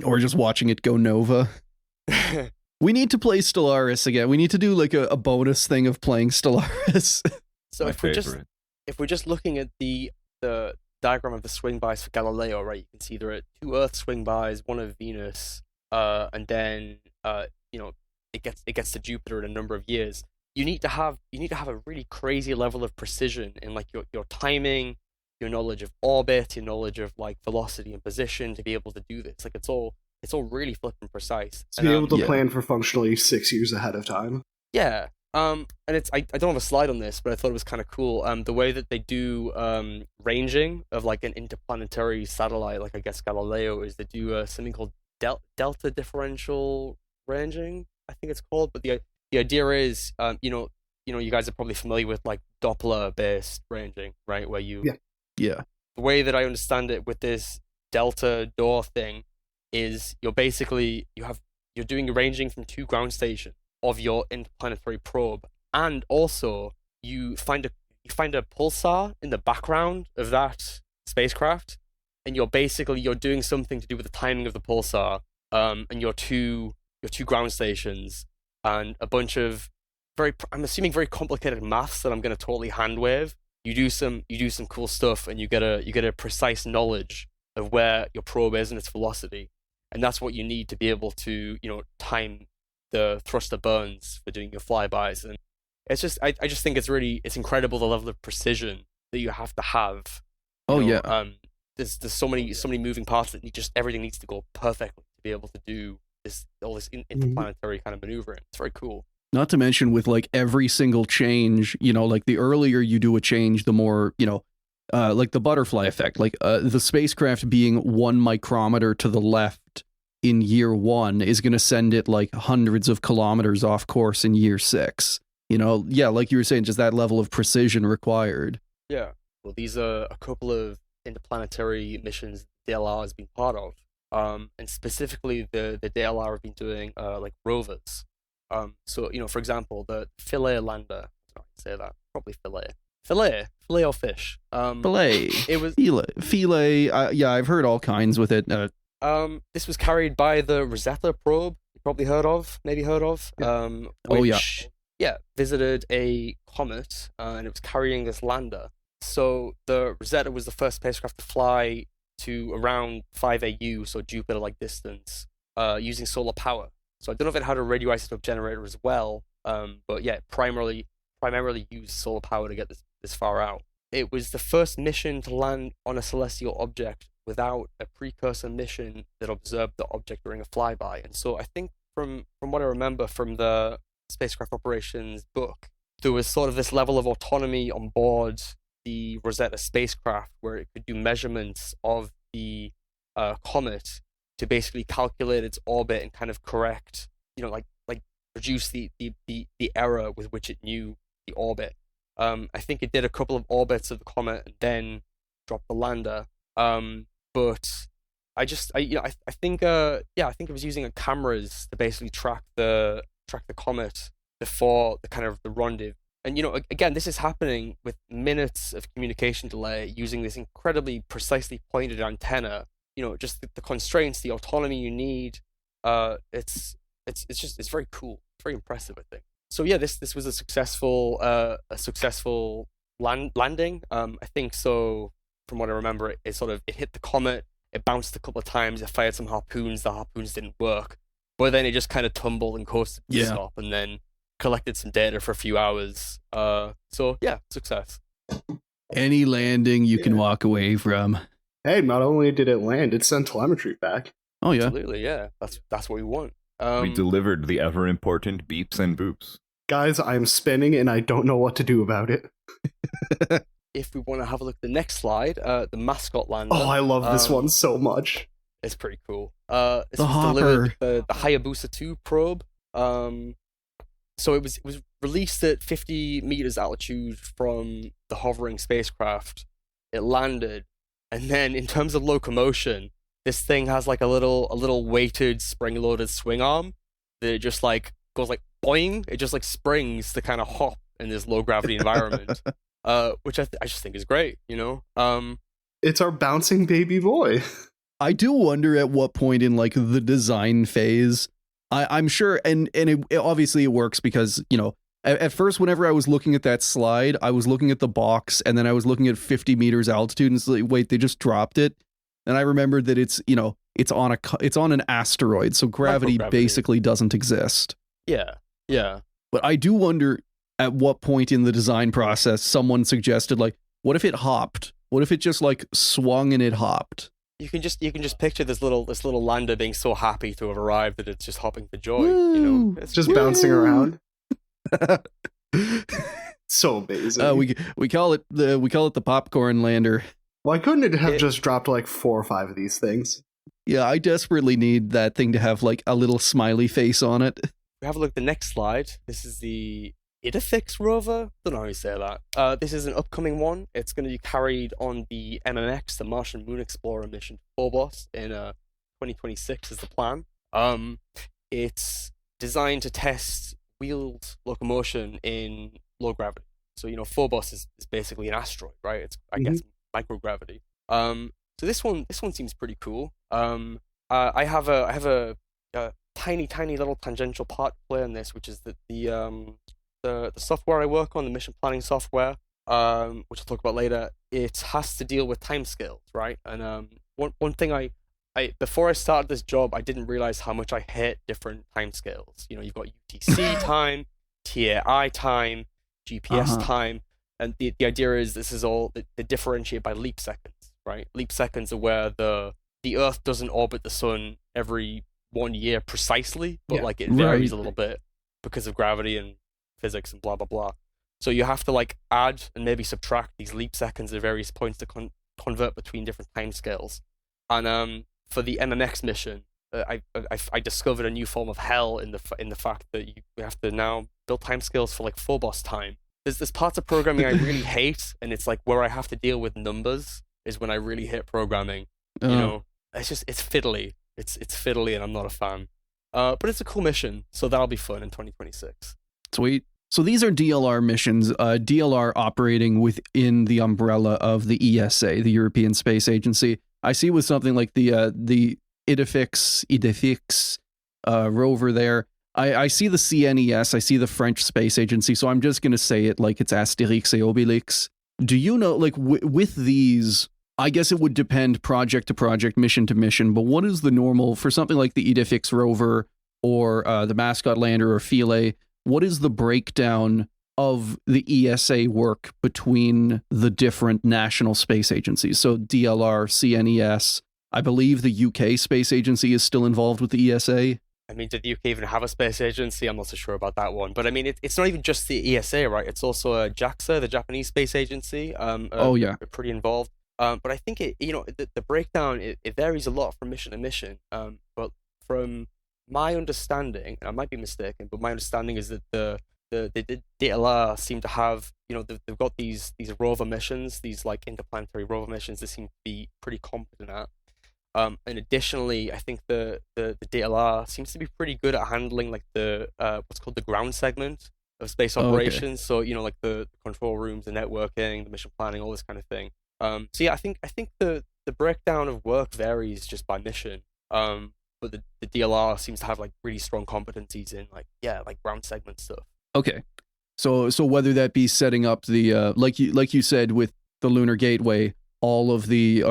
Or just watching it go nova. We need to play Stellaris again. We need to do like a bonus thing of playing Stellaris. So if we're just looking at the diagram of the swing bys for Galileo, right? You can see there are 2 Earth swing bys, 1 of Venus, and then it gets to Jupiter in a number of years. You need to have a really crazy level of precision in like your timing, your knowledge of orbit, your knowledge of like velocity and position to be able to do this. Like it's all really flipping precise. To be able to plan for functionally 6 years ahead of time. Yeah. And it's I don't have a slide on this, but I thought it was kind of cool. The way that they do ranging of like an interplanetary satellite, like I guess Galileo, is they do something called delta differential ranging, I think it's called. But the idea is, you guys are probably familiar with like Doppler based ranging, right? Where you yeah. The way that I understand it with this delta door thing is you're doing ranging from 2 ground stations of your interplanetary probe, and also you find a pulsar in the background of that spacecraft, and you're doing something to do with the timing of the pulsar, and your two ground stations, and a bunch of I'm assuming very complicated maths that I'm going to totally hand wave. You do some cool stuff, and you get a precise knowledge of where your probe is and its velocity, and that's what you need to be able to time the thruster burns for doing your flybys. And it's just I just think it's incredible the level of precision that you have to have. There's so many moving parts that everything needs to go perfectly to be able to do all this interplanetary kind of maneuvering. It's very cool. Not to mention with like every single change, like the earlier you do a change, the more, like the butterfly effect, like the spacecraft being 1 micrometer to the left in year 1 is going to send it like hundreds of kilometers off course in year 6. Like you were saying, just that level of precision required. Yeah. Well, these are a couple of interplanetary missions DLR has been part of. And specifically the DLR have been doing like rovers. So, for example, the Philae lander, I don't say that, probably Philae or fish. Philae. It was Philae. I've heard all kinds with it. This was carried by the Rosetta probe. You probably heard of. Which visited a comet, and it was carrying this lander. So the Rosetta was the first spacecraft to fly to around 5 AU, so Jupiter-like distance, using solar power. So I don't know if it had a radioisotope generator as well, but yeah, primarily used solar power to get this far out. It was the first mission to land on a celestial object without a precursor mission that observed the object during a flyby. And so I think from what I remember from the spacecraft operations book, there was sort of this level of autonomy on board the Rosetta spacecraft where it could do measurements of the comet to basically calculate its orbit and kind of correct, like reduce the error with which it knew the orbit. I think it did a couple of orbits of the comet and then dropped the lander. But I think it was using cameras to basically track the comet before the rendezvous. And again, this is happening with minutes of communication delay using this incredibly precisely pointed antenna. Just the constraints, the autonomy you need. It's very cool. It's very impressive, I think. So yeah, this was a successful landing. I think so. From what I remember, it hit the comet. It bounced a couple of times. It fired some harpoons. The harpoons didn't work, but then it just kind of tumbled and coasted to stop, and then collected some data for a few hours. So yeah, success. Any landing you can walk away from. Hey, not only did it land, it sent telemetry back. Oh yeah, absolutely, yeah. That's what we want. We delivered the ever important beeps and boops. Guys, I'm spinning and I don't know what to do about it. If we want to have a look at the next slide, the mascot lander. Oh, I love this one so much. It's pretty cool. This the was hopper. delivered the Hayabusa 2 probe. So it was released at 50 meters altitude from the hovering spacecraft. It landed, and then in terms of locomotion, this thing has like a little weighted spring-loaded swing arm that just like goes like boing. It just like springs to kind of hop in this low gravity environment. Which I just think is great, It's our bouncing baby boy. I do wonder at what point in like the design phase, I'm sure, and it obviously it works because, at first whenever I was looking at that slide, I was looking at the box and then I was looking at 50 meters altitude and it's like, wait, they just dropped it. And I remembered that it's on an asteroid, so gravity basically doesn't exist. Yeah. But I do wonder at what point in the design process someone suggested, like, what if it hopped? What if it just like swung and it hopped? You can just picture this little lander being so happy to have arrived that it's just hopping for joy. Woo! It's just bouncing around. So amazing. We call it the popcorn lander. Why couldn't it have just dropped like 4 or 5 of these things? Yeah, I desperately need that thing to have like a little smiley face on it. We have a look at the next slide. This is the Idefix rover. Don't know how you say that. This is an upcoming one. It's going to be carried on the MMX, the Martian Moon Explorer mission to Phobos in 2026 is the plan. It's designed to test wheeled locomotion in low gravity. So Phobos is basically an asteroid, right? It's I guess microgravity. So this one seems pretty cool. I have a tiny little tangential part to play on this, which is that the software I work on, the mission planning software, which I'll talk about later, it has to deal with timescales, right? And one thing I before I started this job, I didn't realize how much I hate different timescales. You've got UTC time, TAI time, GPS time, and the idea is this is all they differentiate by leap seconds, right? Leap seconds are where the Earth doesn't orbit the sun every 1 year precisely, but like it varies a little bit because of gravity and physics and blah blah blah. So you have to like add and maybe subtract these leap seconds at various points to convert between different timescales. And for the MMX mission, I discovered a new form of hell in the fact that you have to now build timescales for like Phobos time. There's parts of programming I really hate, and it's like where I have to deal with numbers is when I really hate programming. It's fiddly. It's fiddly, and I'm not a fan. But it's a cool mission, so that'll be fun in 2026. Sweet. So these are DLR missions, DLR operating within the umbrella of the ESA, the European Space Agency. I see with something like the Idefix rover there. I see the CNES, I see the French Space Agency, so I'm just going to say it like it's Asterix et Obelix. Do you know, like with these, I guess it would depend project to project, mission to mission, but what is the normal for something like the Idefix rover or the mascot lander or Philae? What is the breakdown of the ESA work between the different national space agencies. So DLR, CNES, I believe the UK Space Agency is still involved with the ESA. I mean, did the UK even have a space agency? I'm not so sure about that one. But I mean, it's not even just the ESA, right? It's also JAXA, the Japanese Space Agency. Are pretty involved. But I think the breakdown it varies a lot from mission to mission. But from my understanding, and I might be mistaken, but my understanding is that the DLR seem to have, they've got these rover missions, these like interplanetary rover missions. They seem to be pretty competent at. And additionally, I think the DLR seems to be pretty good at handling like the what's called the ground segment of space operations. So like the control rooms, the networking, the mission planning, all this kind of thing. So yeah, I think the breakdown of work varies just by mission. But the DLR seems to have like really strong competencies in like ground segment stuff. Okay, so whether that be setting up the like you said with the Lunar Gateway, all of the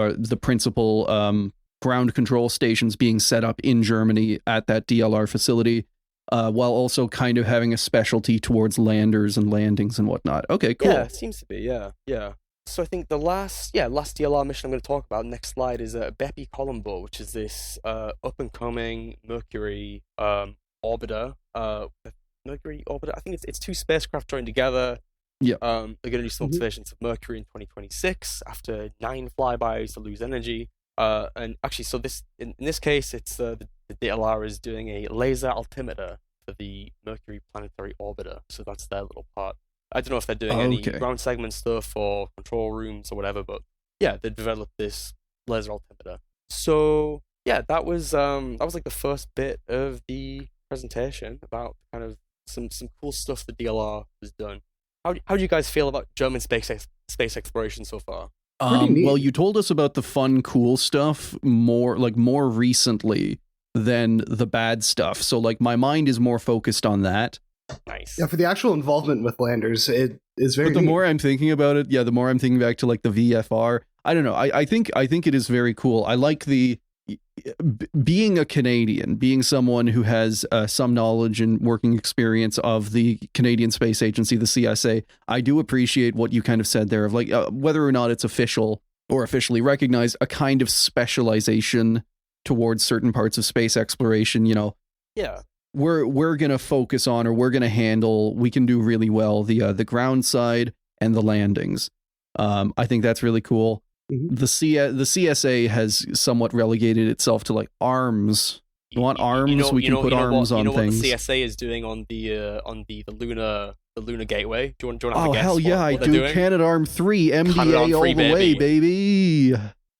principal ground control stations being set up in Germany at that DLR facility, while also kind of having a specialty towards landers and landings and whatnot. Okay, cool. Yeah, it seems to be. Yeah. So I think the last DLR mission I'm going to talk about next slide is Bepi Colombo, which is this up and coming Mercury orbiter. Mercury orbiter. I think it's two spacecraft joined together. Yeah. They're going to do some observations of Mercury in 2026 after 9 flybys to lose energy. And actually, so in this case, it's the DLR is doing a laser altimeter for the Mercury planetary orbiter. So that's their little part. I don't know if they're doing any ground segment stuff or control rooms or whatever, but yeah, they developed this laser altimeter. So yeah, that was like the first bit of the presentation about kind of some cool stuff the DLR has done. How do you guys feel about German space exploration so far? Well, you told us about the fun, cool stuff more recently than the bad stuff. So like my mind is more focused on that. Nice. Yeah, for the actual involvement with landers, it is very. But the neat. more I'm thinking about it, the more I'm thinking back to like the VFR. I don't know. I think it is very cool. I like being a Canadian, being someone who has some knowledge and working experience of the Canadian Space Agency, the CSA. I do appreciate what you kind of said there of like whether or not it's official or officially recognized, a kind of specialization towards certain parts of space exploration. Yeah. We're gonna focus on, or we're gonna handle. We can do really well the ground side and the landings. I think that's really cool. Mm-hmm. The CSA has somewhat relegated itself to like arms. You want arms? We can put arms on things. What the CSA is doing on the lunar gateway? Do you want to have a guess? Oh hell yeah, I do. Canadarm3, MDA all the way, baby.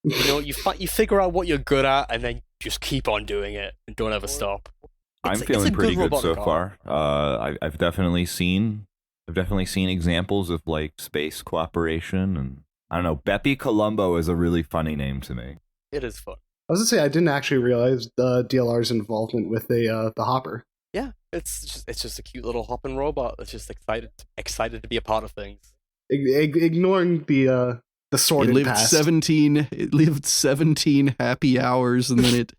You figure out what you're good at, and then just keep on doing it and don't ever stop. I'm feeling pretty good so far. I've definitely seen examples of like space cooperation, and I don't know. Bepi Colombo is a really funny name to me. It is fun. I was gonna say I didn't actually realize the DLR's involvement with the hopper. Yeah, it's just a cute little hopping robot that's just excited to be a part of things. Ignoring the sordid past. It lived 17 happy hours and then it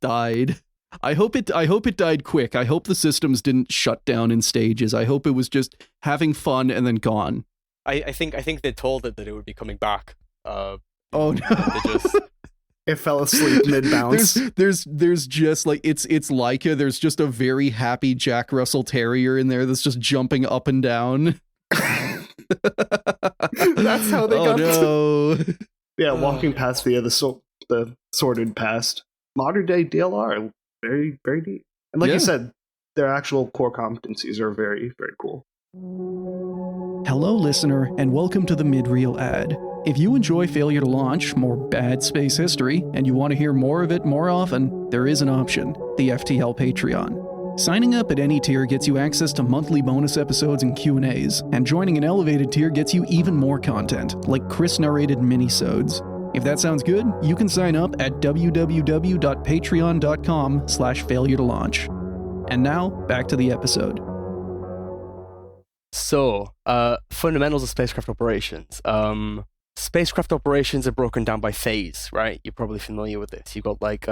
died. I hope it died quick. I hope the systems didn't shut down in stages. I hope it was just having fun and then gone. I think they told it that it would be coming back. Oh no! It fell asleep mid bounce. There's just like it's Leica. There's just a very happy Jack Russell Terrier in there that's just jumping up and down. That's how they got. No. Yeah, walking past the sordid past. Modern day DLR, very very neat. And like you said, their actual core competencies are very very cool. Hello, listener, and welcome to the mid-reel ad. If you enjoy Failure to Launch, more bad space history, and you want to hear more of it more often, there is an option, the FTL Patreon. Signing up at any tier gets you access to monthly bonus episodes and Q&As, and joining an elevated tier gets you even more content, like Chris-narrated minisodes. If that sounds good, you can sign up at www.patreon.com/failure to launch. And now, back to the episode. So, fundamentals of spacecraft operations. Spacecraft operations are broken down by phase, right? You're probably familiar with this. You've got like,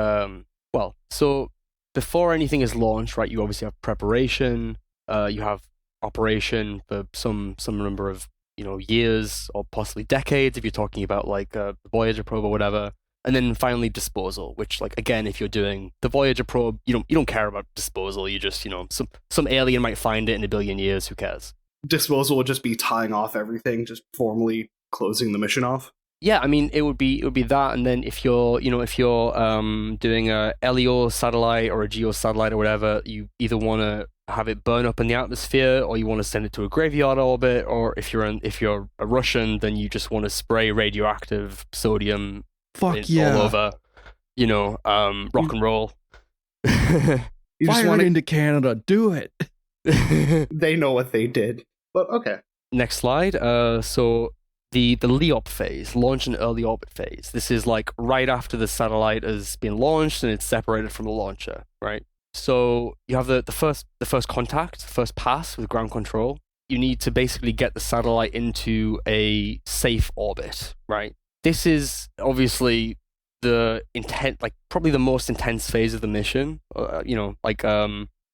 so before anything is launched, right, you obviously have preparation, you have operation for some number of years or possibly decades if you're talking about like the Voyager probe or whatever. And then finally disposal, which, like, again, if you're doing the Voyager probe, you don't care about disposal. You just some alien might find it in a billion years. Who cares? Disposal would just be tying off everything, just formally closing the mission off. Yeah, I mean, it would be that, and then if you're doing a LEO satellite or a GEO satellite or whatever, you either want to have it burn up in the atmosphere, or you want to send it to a graveyard orbit, or if you're a Russian, then you just want to spray radioactive sodium all over, rock and roll. You just Fire it into Canada. Do it. They know what they did, but okay. Next slide. So the LEOP phase, launch and early orbit phase. This is like right after the satellite has been launched and it's separated from the launcher, right? So you have the first contact, first pass with ground control. You need to basically get the satellite into a safe orbit, right? This is obviously the probably the most intense phase of the mission. Or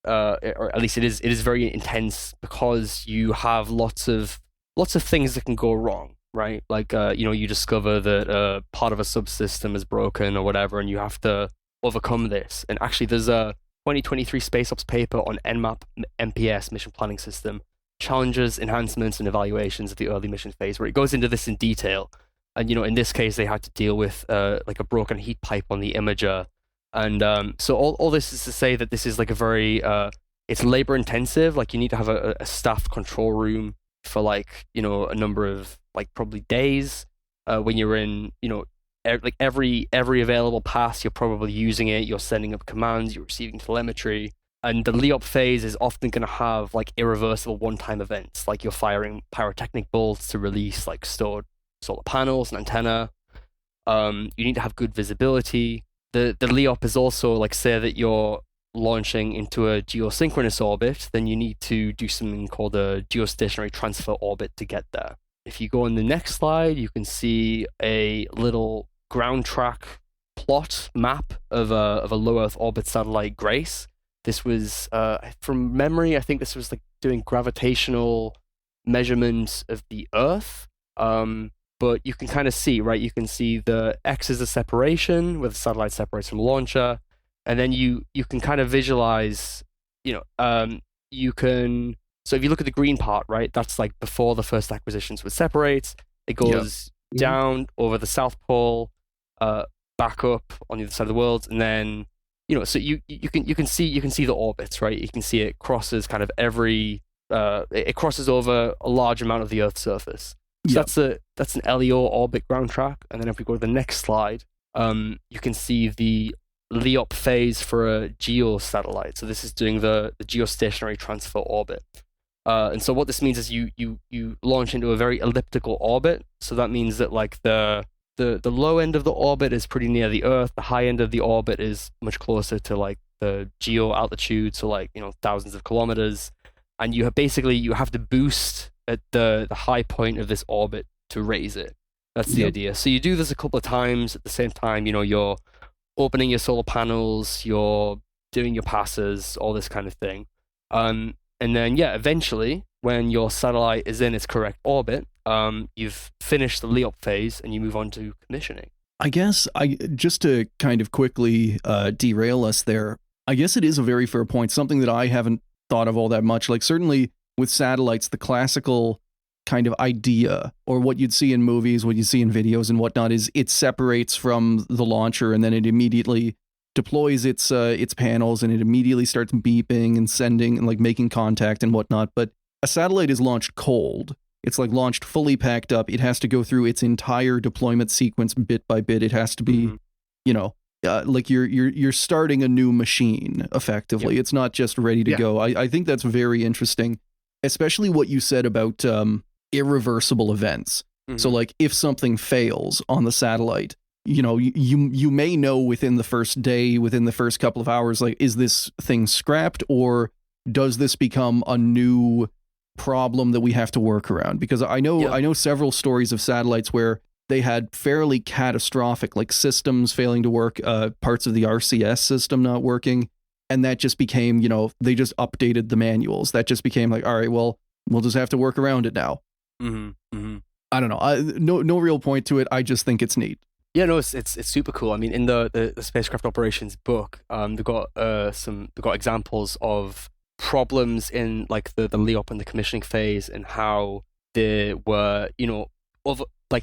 at least it is very intense because you have lots of things that can go wrong, right? Like you discover that part of a subsystem is broken or whatever, and you have to overcome this. And actually, there's a 2023 Space Ops paper on NMAP MPS mission planning system, challenges, enhancements, and evaluations of the early mission phase, where it goes into this in detail. And in this case, they had to deal with like a broken heat pipe on the imager, and so all this is to say that this is like a very it's labor intensive. Like you need to have a staffed control room for like a number of like probably days. When you're in like every available pass, you're probably using it. You're sending up commands. You're receiving telemetry. And the LEOP phase is often going to have like irreversible one-time events, like you're firing pyrotechnic bolts to release like stored solar panels and antenna. You need to have good visibility. The LEOP is also like, say that you're launching into a geosynchronous orbit, then you need to do something called a geostationary transfer orbit to get there. If you go on the next slide, you can see a little ground track plot map of a low Earth orbit satellite, Grace. This was, from memory, I think this was like doing gravitational measurements of the Earth. But you can kind of see, right? You can see the X is the separation, where the satellite separates from the launcher. And then you can kind of visualize, so if you look at the green part, right, that's like before the first acquisitions would separate. It goes down over the South Pole, back up on the other side of the world, and then so you can see the orbits, right? You can see it crosses kind of it crosses over a large amount of the Earth's surface. So that's an LEO orbit ground track, and then if we go to the next slide, you can see the LEOP phase for a GEO satellite. So this is doing the geostationary transfer orbit. And so what this means is you launch into a very elliptical orbit. So that means that like the low end of the orbit is pretty near the Earth. The high end of the orbit is much closer to like the GEO altitude, so like thousands of kilometers. And you have to boost at the high point of this orbit to raise it. That's the idea. So you do this a couple of times at the same time. You're opening your solar panels, you're doing your passes, all this kind of thing. And then, eventually, when your satellite is in its correct orbit, you've finished the LEOP phase and you move on to commissioning. I guess just to kind of quickly derail us there, I guess it is a very fair point, something that I haven't thought of all that much. Like certainly with satellites, the classical kind of idea, or what you'd see in movies, what you see in videos and whatnot, is it separates from the launcher and then it immediately deploys its panels and it immediately starts beeping and sending and like making contact and whatnot. But a satellite is launched cold. It's like launched fully packed up. It has to go through its entire deployment sequence bit by bit. It has to be, like you're starting a new machine effectively. It's not just ready to go. I think that's very interesting, especially what you said about irreversible events. So like if something fails on the satellite, you may know within the first day, within the first couple of hours, like, is this thing scrapped or does this become a new problem that we have to work around? Because I know several stories of satellites where they had fairly catastrophic like systems failing to work, parts of the RCS system not working. And that just became, they just updated the manuals. That just became like, all right, well, we'll just have to work around it now. I don't know. No real point to it. I just think it's neat. Yeah, no, it's super cool. I mean, in the spacecraft operations book, they've got examples of problems in like the LEOP and the commissioning phase, and how they were,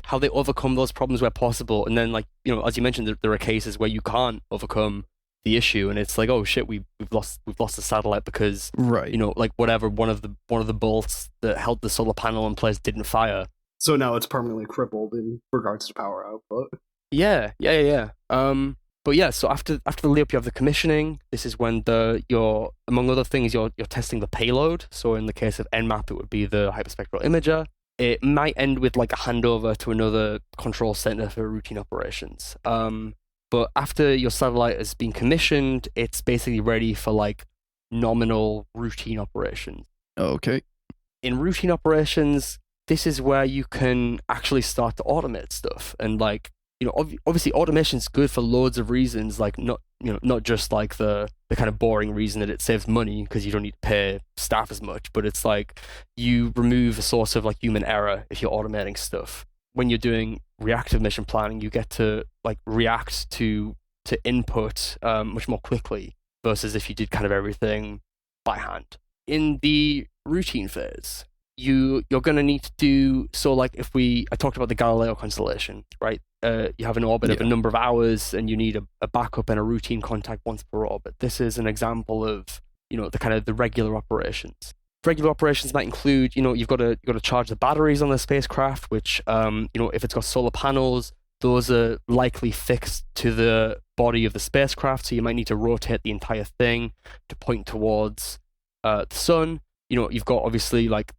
how they overcome those problems where possible. And then, like, as you mentioned, there are cases where you can't overcome the issue, and it's like, oh shit, we've lost the satellite because, right, like whatever, one of the bolts that held the solar panel in place didn't fire. So now it's permanently crippled in regards to power output. Yeah. But yeah, so after the LEOP, you have the commissioning. This is when you're among other things, you're testing the payload. So in the case of Nmap, it would be the hyperspectral imager. It might end with like a handover to another control center for routine operations. But after your satellite has been commissioned, it's basically ready for like nominal routine operations. Okay. In routine operations, this is where you can actually start to automate stuff. And like, obviously automation's good for loads of reasons, like not just like the kind of boring reason that it saves money because you don't need to pay staff as much, but it's like you remove a source of like human error if you're automating stuff. When you're doing reactive mission planning, you get to like react to input much more quickly versus if you did kind of everything by hand. In the routine phase, you're going to need to do, so like I talked about the Galileo constellation, right? You have an orbit of a number of hours, and you need a backup and a routine contact once per orbit. This is an example of, the kind of the regular operations. Regular operations might include, you've got to charge the batteries on the spacecraft, which, if it's got solar panels, those are likely fixed to the body of the spacecraft, so you might need to rotate the entire thing to point towards the sun. You've got obviously like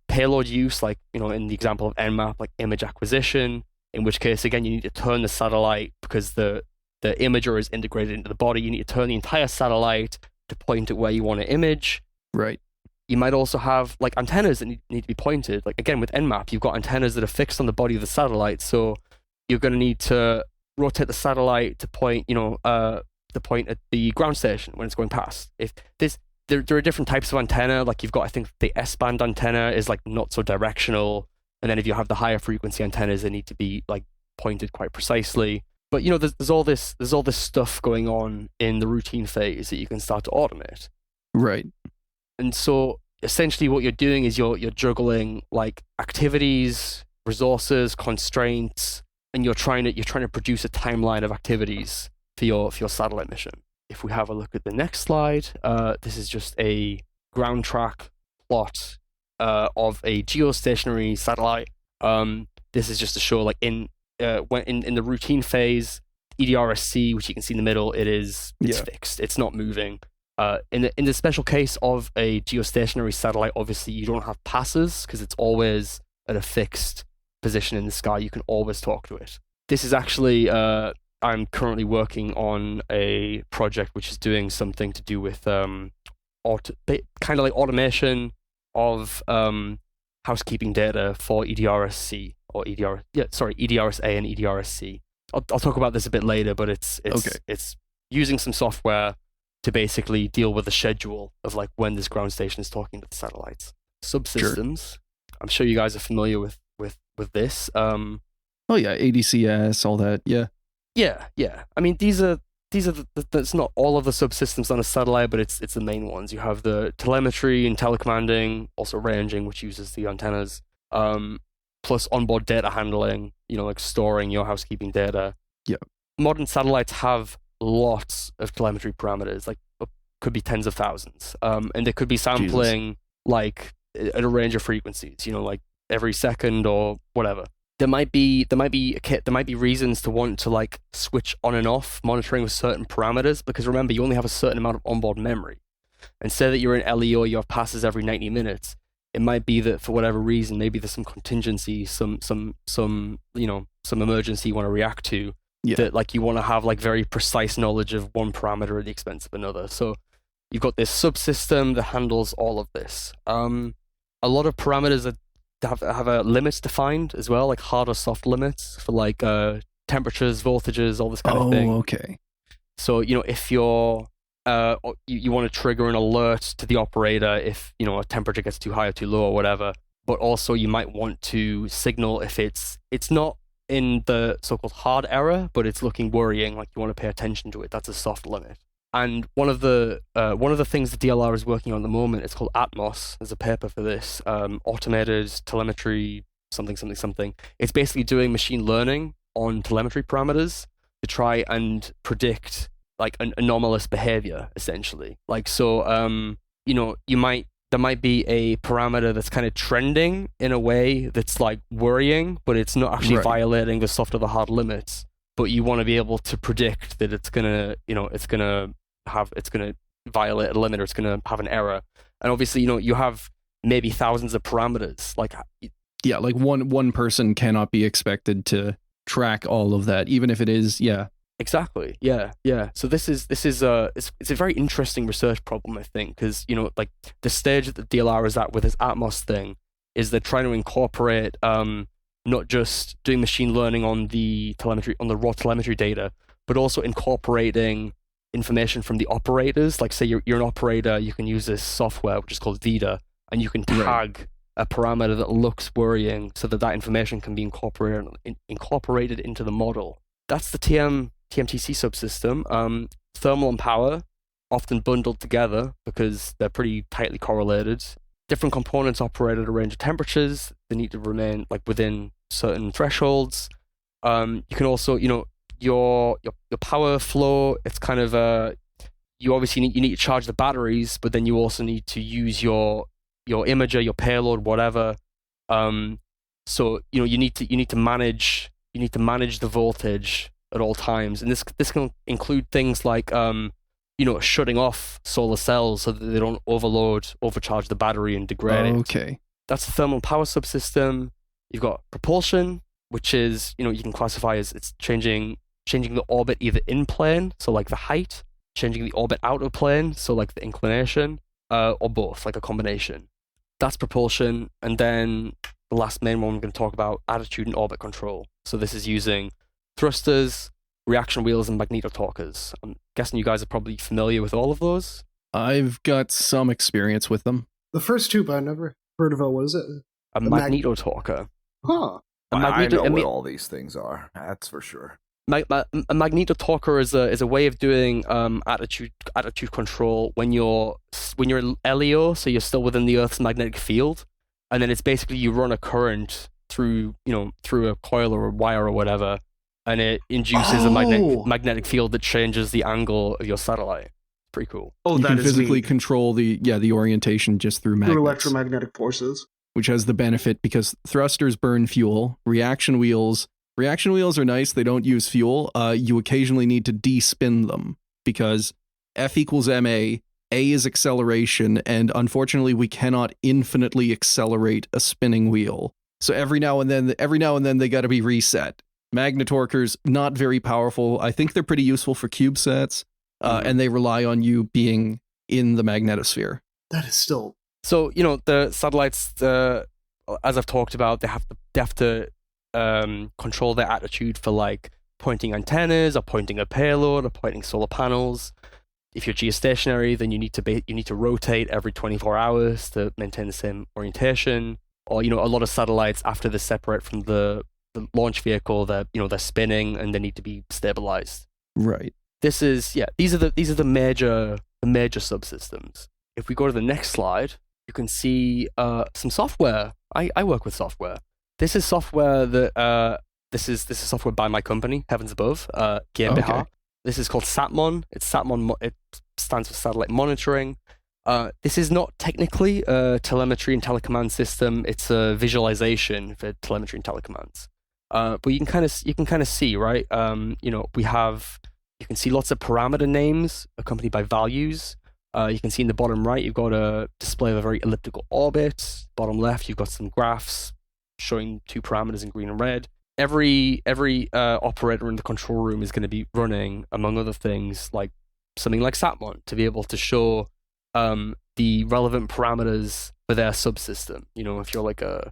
payload use, like, in the example of Nmap, like image acquisition, in which case, again, you need to turn the satellite because the imager is integrated into the body. You need to turn the entire satellite to point at where you want to image. Right. You might also have like antennas that need to be pointed. Like again, with Nmap, you've got antennas that are fixed on the body of the satellite. So you're going to need to rotate the satellite to point, to point at the ground station when it's going past. There are different types of antenna. Like you've got, I think the S-band antenna is like not so directional. And then if you have the higher frequency antennas, they need to be like pointed quite precisely. But there's all this stuff going on in the routine phase that you can start to automate. Right. And so essentially what you're doing is you're juggling like activities, resources, constraints, and you're trying to produce a timeline of activities for your satellite mission. If we have a look at the next slide, this is just a ground track plot of a geostationary satellite. This is just to show like in the routine phase, EDRSC, which you can see in the middle, it's fixed. It's not moving. In the special case of a geostationary satellite, obviously you don't have passes because it's always at a fixed position in the sky. You can always talk to it. This is actually I'm currently working on a project which is doing something to do with kind of like automation of housekeeping data for EDRSC or EDRSA and EDRSC. I'll talk about this a bit later, but it's using some software to basically deal with the schedule of like when this ground station is talking to the satellites. Subsystems. Sure. I'm sure you guys are familiar with this. Oh yeah, ADCS, all that. Yeah. Yeah. I mean, these are that's not all of the subsystems on a satellite, but it's the main ones. You have the telemetry and telecommanding, also ranging, which uses the antennas, plus onboard data handling, like storing your housekeeping data. Yeah. Modern satellites have lots of telemetry parameters, like could be tens of thousands. And they could be sampling like at a range of frequencies, like every second or whatever. There might be reasons to want to like switch on and off monitoring with certain parameters, because remember, you only have a certain amount of onboard memory. And say that you're in LEO, you have passes every 90 minutes. It might be that for whatever reason, maybe there's some contingency, some emergency you want to react to. Yeah. That like you want to have like very precise knowledge of one parameter at the expense of another. So you've got this subsystem that handles all of this. A lot of parameters that have limits defined as well, like hard or soft limits for like temperatures, voltages, all this kind of thing. Oh, okay. So if you're or you want to trigger an alert to the operator if a temperature gets too high or too low or whatever. But also you might want to signal if it's not in the so-called hard error, but it's looking worrying, like you want to pay attention to it. That's a soft limit. And one of the things the DLR is working on at the moment, it's called Atmos. There's a paper for this, automated telemetry something. It's basically doing machine learning on telemetry parameters to try and predict like an anomalous behavior, essentially. Like, so, there might be a parameter that's kind of trending in a way that's like worrying, but it's not actually violating the soft or the hard limits. But you want to be able to predict that it's gonna violate a limit, or it's gonna have an error. And obviously, you have maybe thousands of parameters. Like, yeah, like one person cannot be expected to track all of that, even if it is, Exactly. Yeah. So this is it's a very interesting research problem, I think, because like the stage that the DLR is at with this Atmos thing is they're trying to incorporate not just doing machine learning on the telemetry, on the raw telemetry data, but also incorporating information from the operators. Like, say you're an operator, you can use this software which is called VIDA, and you can tag a parameter that looks worrying so that information can be incorporated into the model. That's the TMTC subsystem. Thermal and power, often bundled together because they're pretty tightly correlated. Different components operate at a range of temperatures. They need to remain like within certain thresholds. You can also, your power flow, it's kind of you obviously need to charge the batteries, but then you also need to use your imager, your payload, whatever. So you need to manage the voltage at all times, and this can include things like shutting off solar cells so that they don't overcharge the battery and degrade it. Okay, that's the thermal power subsystem. You've got propulsion, which is you can classify as it's changing the orbit either in plane, so like the height, changing the orbit out of plane, so like the inclination, or both, like a combination. That's propulsion. And then the last main one I'm going to talk about, attitude and orbit control. So this is using thrusters, reaction wheels, and magneto-torquers. I'm guessing you guys are probably familiar with all of those. I've got some experience with them. The first two, but I never heard of it. What is it? A magneto-torquer. Huh. I know what all these things are. That's for sure. A magneto-torquer is a way of doing attitude control when you're LEO, so you're still within the Earth's magnetic field, and then it's basically you run a current through a coil or a wire or whatever, and it induces a magnetic field that changes the angle of your satellite. Pretty cool. Oh, you that can is physically neat. control the orientation just through magnets. Through electromagnetic forces. Which has the benefit because thrusters burn fuel. Reaction wheels are nice. They don't use fuel. You occasionally need to de-spin them because F equals ma. A is acceleration, and unfortunately, we cannot infinitely accelerate a spinning wheel. So every now and then, they got to be reset. Magnetorquers, not very powerful. I think they're pretty useful for CubeSats, and they rely on you being in the magnetosphere. That is still... So, the satellites, as I've talked about, they have to control their attitude for like pointing antennas or pointing a payload or pointing solar panels. If you're geostationary, then you need to rotate every 24 hours to maintain the same orientation. Or a lot of satellites, after they separate from the launch vehicle, they're spinning and they need to be stabilized. Right. These are the major subsystems. If we go to the next slide, you can see some software. I work with software. This is software that this is software by my company, Heavens Above, GmbH. Okay. This is called SatMon. It stands for satellite monitoring. This is not technically a telemetry and telecommand system. It's a visualization for telemetry and telecommands. But you can kind of see, right? You can see lots of parameter names accompanied by values. You can see in the bottom right, you've got a display of a very elliptical orbit. Bottom left, you've got some graphs showing two parameters in green and red. Every operator in the control room is going to be running, among other things, like something like SatMon to be able to show the relevant parameters for their subsystem. If you're like the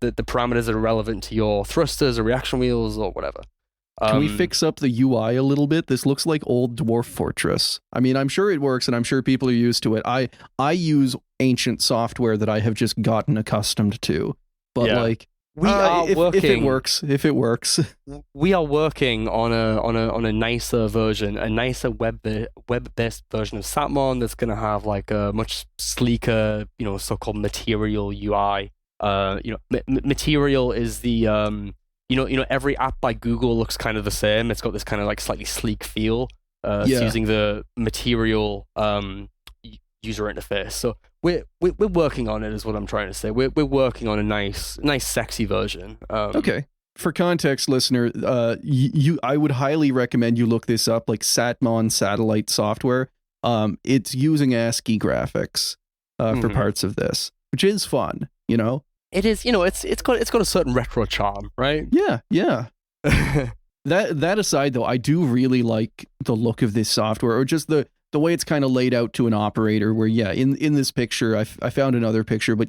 parameters that are relevant to your thrusters or reaction wheels or whatever. Can we fix up the UI a little bit? This looks like old Dwarf Fortress. I mean, I'm sure it works, and I'm sure people are used to it. I use ancient software that I have just gotten accustomed to. But like, we are working. If it works, we are working on a nicer version, a nicer web-based version of Satmon that's going to have like a much sleeker, so-called Material UI. Material is the every app by Google looks kind of the same. It's got this kind of like slightly sleek feel. It's using the Material user interface. So we're working on it, is what I'm trying to say. We're working on a nice sexy version. Okay. For context, listener, I would highly recommend you look this up, like Satmon satellite software. It's using ASCII graphics for parts of this, which is fun. It is, it's got a certain retro charm, right? Yeah. That aside, though, I do really like the look of this software, or just the way it's kind of laid out to an operator. Where in this picture, I found another picture, but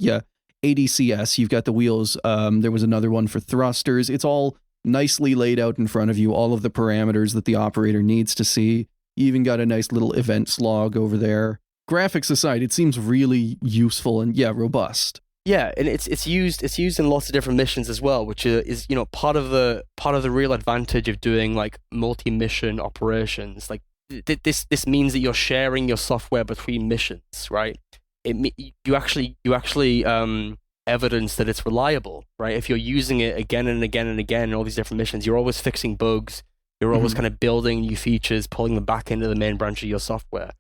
ADCS, you've got the wheels. There was another one for thrusters. It's all nicely laid out in front of you. All of the parameters that the operator needs to see. You even got a nice little events log over there. Graphics aside, it seems really useful and robust. Yeah, and it's used in lots of different missions as well, which is part of the real advantage of doing like multi-mission operations. Like this means that you're sharing your software between missions, right? You actually evidence that it's reliable, right? If you're using it again and again and again in all these different missions, you're always fixing bugs. You're always kind of building new features, pulling them back into the main branch of your software.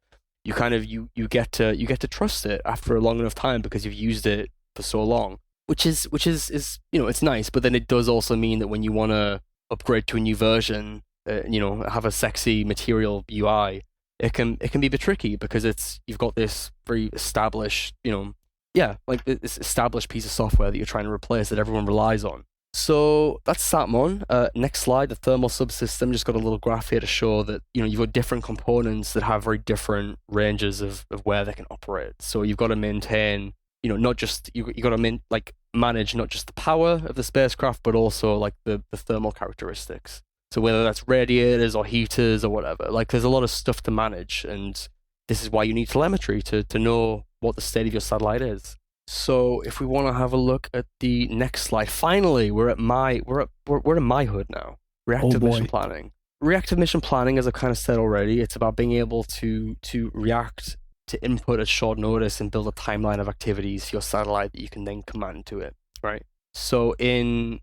You kind of you get to trust it after a long enough time because you've used it for so long, which is it's nice. But then it does also mean that when you want to upgrade to a new version, have a sexy Material UI, it can be a bit tricky because you've got this very established this established piece of software that you're trying to replace that everyone relies on. So that's Satmon. Next slide, the thermal subsystem. Just got a little graph here to show that you've got different components that have very different ranges of where they can operate. So you've got to maintain, not just you got to manage not just the power of the spacecraft, but also like the thermal characteristics. So whether that's radiators or heaters or whatever, like there's a lot of stuff to manage, and this is why you need telemetry to know what the state of your satellite is. So if we want to have a look at the next slide, finally we're at my hood now. Reactive mission planning. Reactive mission planning, as I've kind of said already, it's about being able to react to input at short notice and build a timeline of activities for your satellite that you can then command to it, right? So in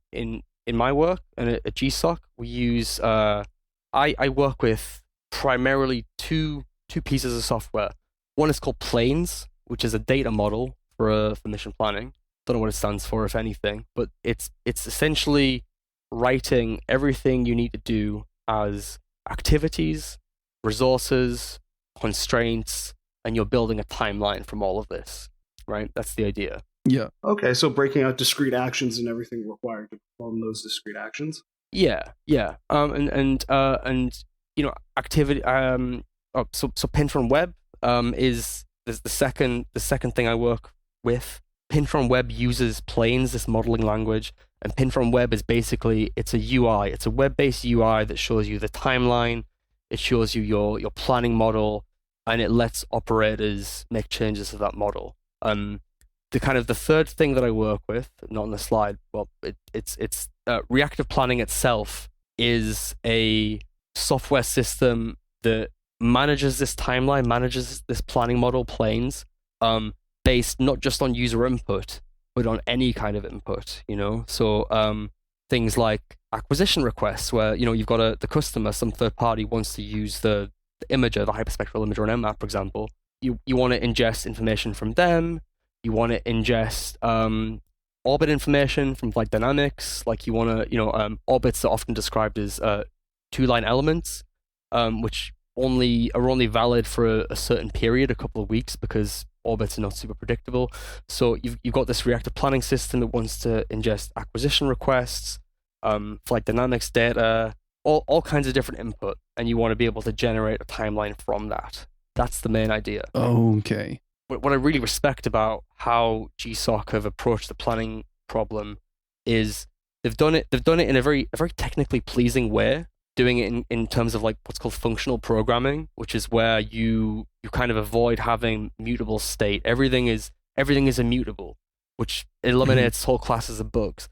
my work and at GSOC, we use I work with primarily two pieces of software. One is called Planes, which is a data model for mission planning. Don't know what it stands for, if anything, but it's essentially writing everything you need to do as activities, resources, constraints, and you're building a timeline from all of this, right? That's the idea. Yeah. Okay, so breaking out discrete actions and everything required to perform those discrete actions. Yeah. Activity. So Pintron Web is the second thing I work with. Pintron Web uses Planes, this modeling language, and Pintron Web is basically, it's a UI. It's a web-based UI that shows you the timeline, it shows you your planning model, and it lets operators make changes to that model. The third thing that I work with, not on the slide, well, it's reactive planning itself is a software system that manages this timeline, manages this planning model, Planes, based not just on user input, but on any kind of input, So things like acquisition requests, where, you've got the customer, some third party wants to use the imager, the hyperspectral imager on MMAP, for example. You want to ingest information from them. You want to ingest orbit information from flight dynamics. Like you want to, orbits are often described as two-line elements, which are only valid for a certain period, a couple of weeks, because orbits are not super predictable. So you've got this reactive planning system that wants to ingest acquisition requests, flight dynamics data, all kinds of different input, and you want to be able to generate a timeline from that. That's the main idea. Okay. What I really respect about how GSOC have approached the planning problem is they've done it in a very technically pleasing way, doing it in terms of like what's called functional programming, which is where you kind of avoid having mutable state. Everything is immutable, which eliminates whole classes of bugs.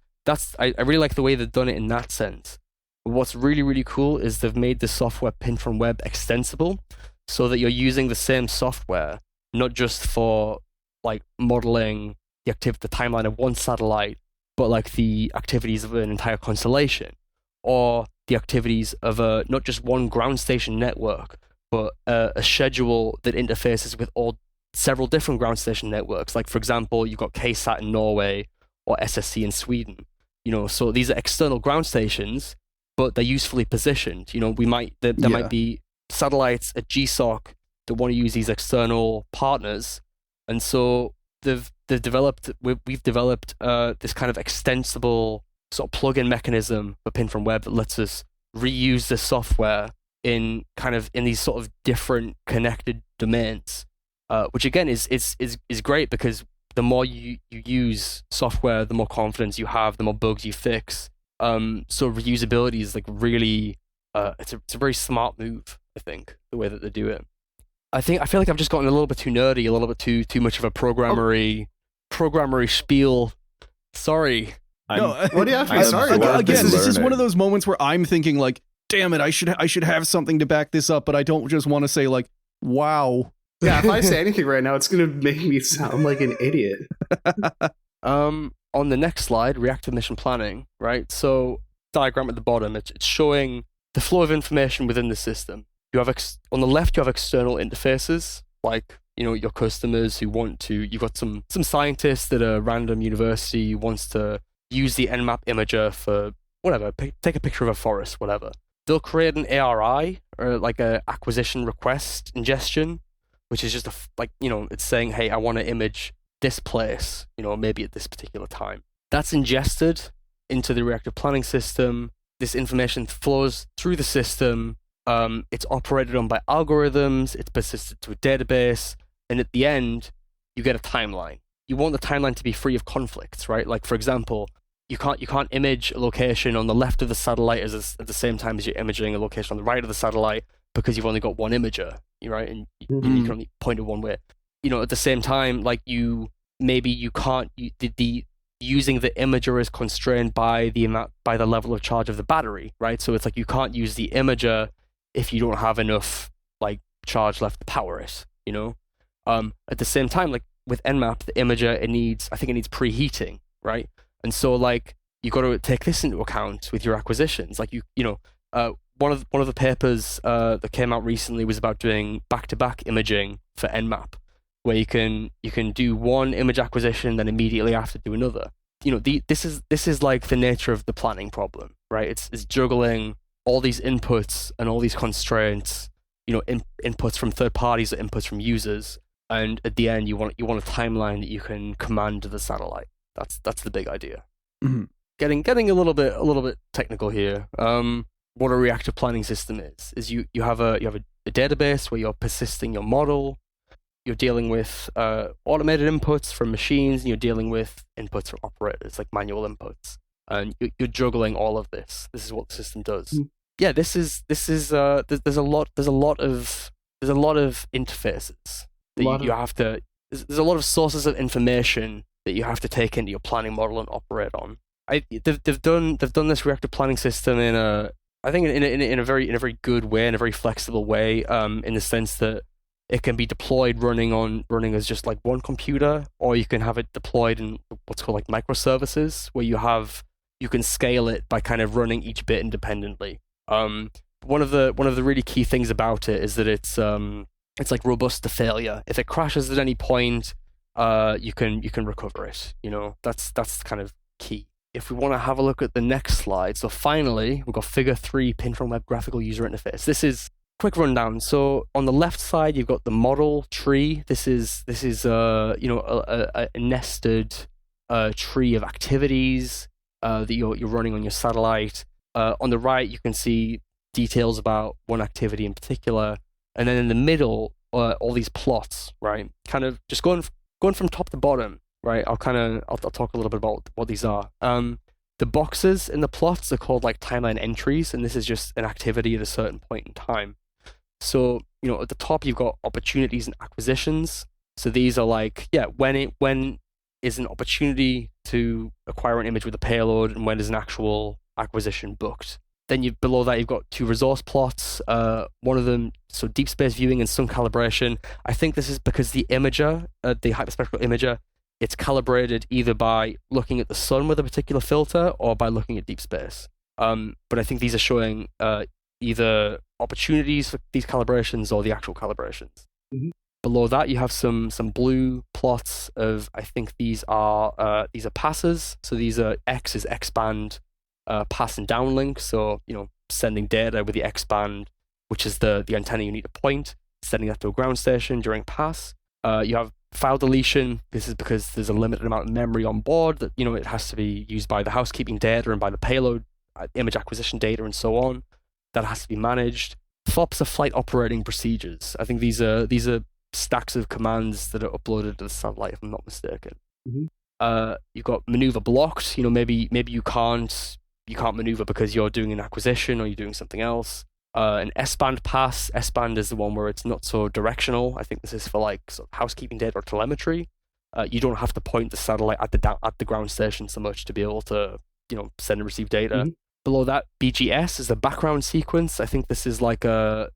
I really like the way they've done it in that sense. But what's really, really cool is they've made the software pin from web extensible so that you're using the same software, not just for like modeling the timeline of one satellite, but like the activities of an entire constellation, or the activities of not just one ground station network, but a schedule that interfaces with several different ground station networks. Like, for example, you've got KSAT in Norway or SSC in Sweden. So these are external ground stations, but they're usefully positioned. There might be satellites at GSOC that want to use these external partners, and so we've developed this kind of extensible sort of plug-in mechanism for pin from web that lets us reuse the software in these sort of different connected domains, which again is great, because the more you use software, the more confidence you have, the more bugs you fix. So reusability is like really, it's a very smart move, I think, the way that they do it. I feel like I've just gotten a little bit too nerdy, a little bit too much of a programmery spiel. Sorry. What do you have to be sorry about? Again, this is one of those moments where I'm thinking like, damn it, I should have something to back this up, but I don't just want to say like, wow. Yeah, if I say anything right now, it's going to make me sound like an idiot. On the next slide, reactive mission planning, right? So diagram at the bottom, it's showing the flow of information within the system. You have on the left, you have external interfaces, like your customers who want to. You've got some scientists at a random university who wants to use the Nmap imager for whatever. Take a picture of a forest, whatever. They'll create an ARI, or like a acquisition request ingestion, which is just it's saying, hey, I want to image this place, maybe at this particular time. That's ingested into the reactive planning system. This information flows through the system. It's operated on by algorithms. It's persisted to a database, and at the end, you get a timeline. You want the timeline to be free of conflicts, right? Like, for example, you can't image a location on the left of the satellite at the same time as you're imaging a location on the right of the satellite, because you've only got one imager, right? And you can only point it one way. At the same time, like using the imager is constrained by the level of charge of the battery, right? So it's like you can't use the imager if you don't have enough like charge left to power it. At the same time, like with Nmap, the imager it needs preheating, right? And so like you got to take this into account with your acquisitions. Like one of the papers that came out recently was about doing back-to-back imaging for Nmap, where you can do one image acquisition, then immediately after do another. This is like the nature of the planning problem, right? It's juggling all these inputs and all these constraints, inputs from third parties or inputs from users, and at the end you want a timeline that you can command to the satellite. That's the big idea. Mm-hmm. Getting a little bit technical here. What a reactive planning system is you have a database where you're persisting your model. You're dealing with automated inputs from machines, and you're dealing with inputs from operators, like manual inputs, and you're juggling all of this. This is what the system does. Mm. Yeah, this is there's a lot of interfaces that you have to. There's a lot of sources of information that you have to take into your planning model and operate on. They've done this reactive planning system in a very good way, in a very flexible way, in the sense that it can be deployed running as just like one computer, or you can have it deployed in what's called like microservices, where you can scale it by kind of running each bit independently. One of the really key things about it is that it's like robust to failure. If it crashes at any point, you can recover it. That's kind of key. If we want to have a look at the next slide, so finally we've got Figure 3 pin from web graphical user interface. This is quick rundown. So on the left side, you've got the model tree. This is a nested tree of activities that you're running on your satellite. On the right, you can see details about one activity in particular, and then in the middle, all these plots, right? Kind of just going from top to bottom, right? I'll talk a little bit about what these are. The boxes in the plots are called like timeline entries, and this is just an activity at a certain point in time. So, at the top you've got opportunities and acquisitions. So these are like, when is an opportunity to acquire an image with a payload, and when is an actual acquisition booked. Then below that you've got 2 resource plots. One of them, so deep space viewing and sun calibration. I think this is because the imager, the hyperspectral imager, it's calibrated either by looking at the sun with a particular filter or by looking at deep space. But I think these are showing either opportunities for these calibrations or the actual calibrations. Mm-hmm. Below that, you have some blue plots of, I think these are passes. So these are X is X-band, pass and downlink. So, sending data with the X-band, which is the antenna you need to point, sending that to a ground station during pass. You have file deletion. This is because there's a limited amount of memory on board that, it has to be used by the housekeeping data and by the payload, image acquisition data and so on. That has to be managed. FOPs are flight operating procedures. I think these are stacks of commands that are uploaded to the satellite, if I'm not mistaken. Mm-hmm. You've got maneuver blocked. Maybe you can't maneuver because you're doing an acquisition or you're doing something else. An S-band pass. S-band is the one where it's not so directional. I think this is for like sort of housekeeping data or telemetry. You don't have to point the satellite at the ground station so much to be able to send and receive data. Mm-hmm. Below that, BGS is the background sequence. I think this is like a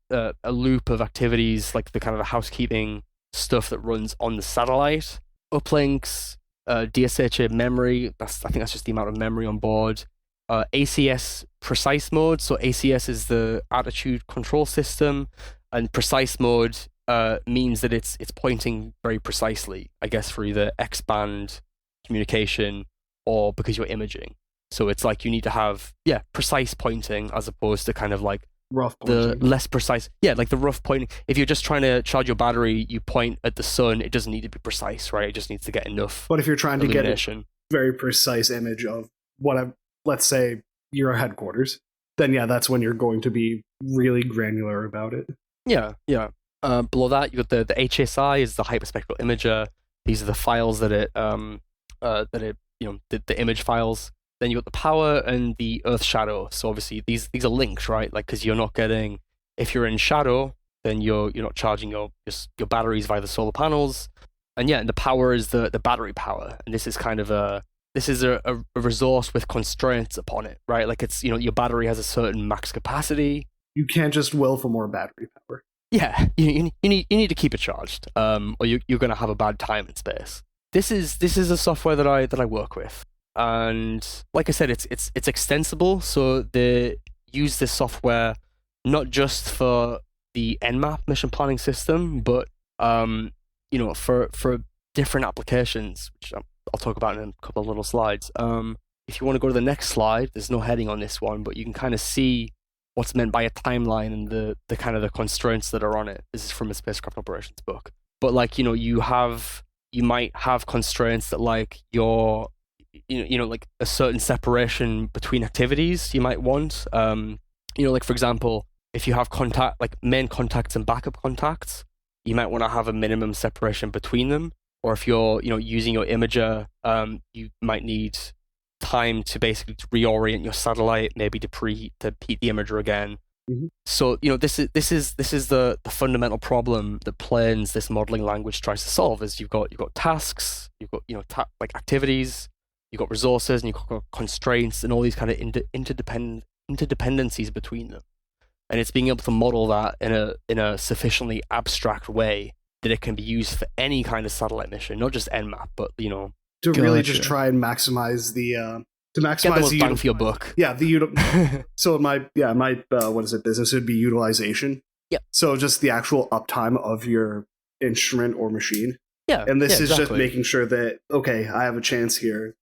loop of activities, like the kind of the housekeeping stuff that runs on the satellite. Uplinks, DSHA memory. I think that's just the amount of memory on board. ACS precise mode. So ACS is the attitude control system, and precise mode means that it's pointing very precisely, I guess, for either X-band communication or because you're imaging. So it's like you need to have, precise pointing as opposed to kind of like Rough pointing. the less precise. Yeah, like the rough pointing. If you're just trying to charge your battery, you point at the sun. It doesn't need to be precise, right? It just needs to get enough. But if you're trying to get a illumination. very precise image of let's say your headquarters, then that's when you're going to be really granular about it. Yeah. Below that, you got the HSI is the hyperspectral imager. These are the files that it the image files. Then you got the power and the Earth shadow. So obviously these are linked, right? Like, because you're not getting, if you're in shadow, then you're not charging your batteries via the solar panels. And and the power is the battery power. And this is kind of a resource with constraints upon it, right? Like it's, your battery has a certain max capacity. You can't just will for more battery power. Yeah, you need to keep it charged, or you're going to have a bad time in space. This is a software that I work with. And like I said, it's extensible, so they use this software not just for the Nmap mission planning system, but for different applications, which I'll talk about in a couple of little slides. If you want to go to the next slide, there's no heading on this one, but you can kind of see what's meant by a timeline and the kind of the constraints that are on it. This is from a spacecraft operations book. But like you might have constraints that like like a certain separation between activities you might want. Like for example, if you have contact, like main contacts and backup contacts, you might want to have a minimum separation between them. Or if you're, using your imager, you might need time to basically reorient your satellite, maybe to heat the imager again. Mm-hmm. So this is the fundamental problem that Planes, this modeling language, tries to solve. Is you've got tasks, you've got like activities, you've got resources, and you've got constraints, and all these kind of interdependencies between them. And it's being able to model that in a sufficiently abstract way that it can be used for any kind of satellite mission, not just Nmap, but to really just try and maximize get the most bang for your buck. Yeah, so my what is it? Business would be utilization. Yeah. So just the actual uptime of your instrument or machine. Yeah. And this is exactly. just making sure that, okay, I have a chance here.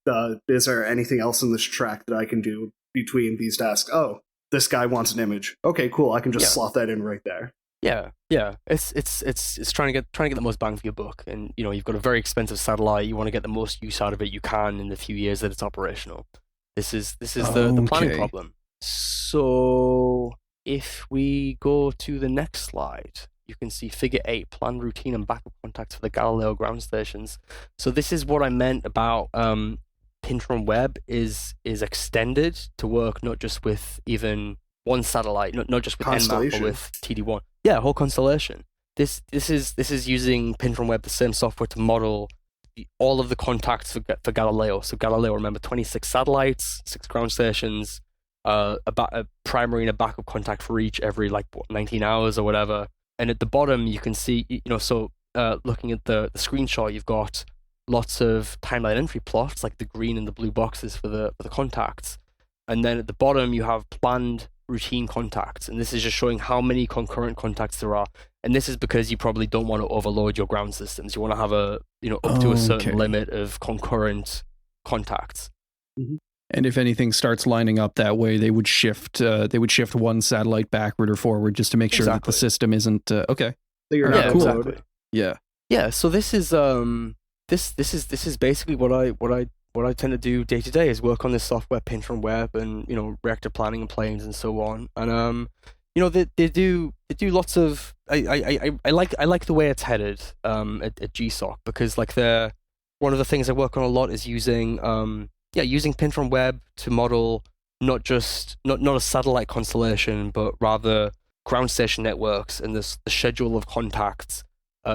Is there anything else in this track that I can do between these tasks? Oh, this guy wants an image. Okay, cool. I can just slot that in right there. Yeah. It's trying to get the most bang for your buck, and you've got a very expensive satellite. You want to get the most use out of it you can in the few years that it's operational. This is the planning problem. So if we go to the next slide, you can see Figure 8, plan routine and backup contacts for the Galileo ground stations. So this is what I meant about Pin web is extended to work not just with even one satellite, not just with Nmap or with TD1. Yeah, whole constellation. This is using Pin web, the same software, to model all of the contacts for Galileo. So Galileo, remember, 26 satellites, 6 ground stations, a primary and a backup contact for each every 19 hours or whatever. And at the bottom you can see, looking at the screenshot, you've got lots of timeline entry plots, like the green and the blue boxes for the contacts. And then at the bottom you have planned routine contacts, and this is just showing how many concurrent contacts there are. And this is because you probably don't want to overload your ground systems. You want to have up to a certain limit of concurrent contacts. Mm-hmm. And if anything starts lining up that way, they would shift one satellite backward or forward just to make sure that the system isn't okay. Cool. Exactly. Yeah. So this is this is basically what I tend to do day to day, is work on this software, Pin web, and reactor planning and planes and so on. And they do lots of I like the way it's headed at GSOC, because one of the things I work on a lot is using Pin web to model not a satellite constellation, but rather ground station networks and the schedule of contacts,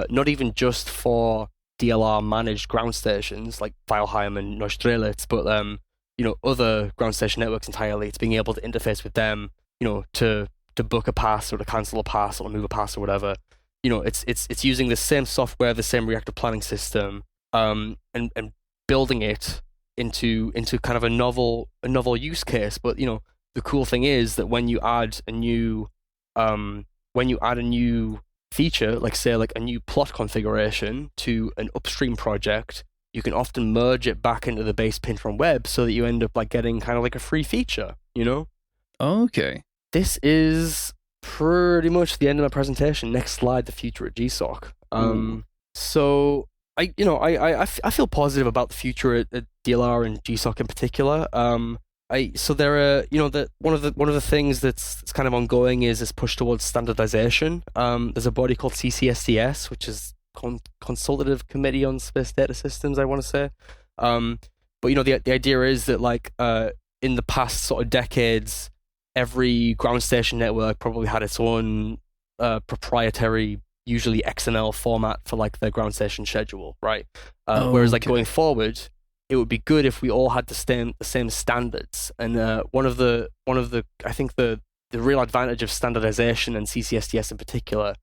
not even just for DLR managed ground stations like Weilheim and Neustrelitz, but other ground station networks entirely. It's being able to interface with them, to book a pass or to cancel a pass or move a pass or whatever. It's using the same software, the same reactor planning system, and building it into kind of a novel use case. But the cool thing is that when you add a new feature, like a new plot configuration to an upstream project, you can often merge it back into the base Pin web, so that you end up getting kind of like a free feature. Okay. This is pretty much the end of my presentation. Next slide, the future at GSOC. So I feel positive about the future at DLR and GSOC in particular. So there are, one of the things that's kind of ongoing is this push towards standardization. There's a body called CCSDS, which is Consultative Committee on Space Data Systems, I want to say. But the idea is that in the past sort of decades, every ground station network probably had its own proprietary, usually XML format for their ground station schedule, right? Whereas going forward, it would be good if we all had the same standards. And one of the I think the real advantage of standardization, and CCSDS in particular,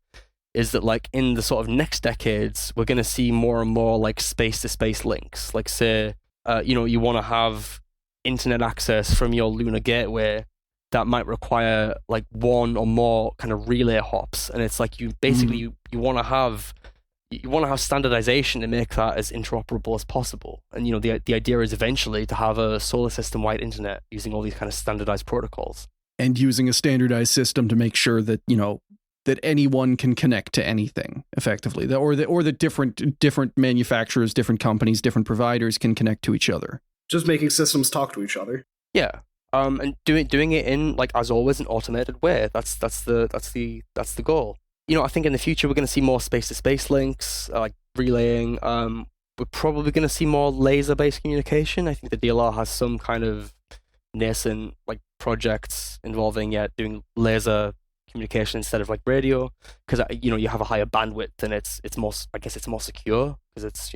is that in the sort of next decades, we're going to see more and more space to space links. Say you want to have internet access from your lunar gateway, that might require one or more kind of relay hops, and it's you basically you want to have standardization to make that as interoperable as possible. And the idea is eventually to have a solar system wide internet using all these kind of standardized protocols, and using a standardized system to make sure that that anyone can connect to anything effectively, or the different manufacturers, different companies, different providers can connect to each other. Just making systems talk to each other. Yeah. And doing it in as always, an automated way. That's the goal. I think in the future we're going to see more space-to-space links, relaying. We're probably going to see more laser-based communication. I think the DLR has some kind of nascent projects involving doing laser communication instead of radio, because you have a higher bandwidth and it's more, I guess it's more secure because it's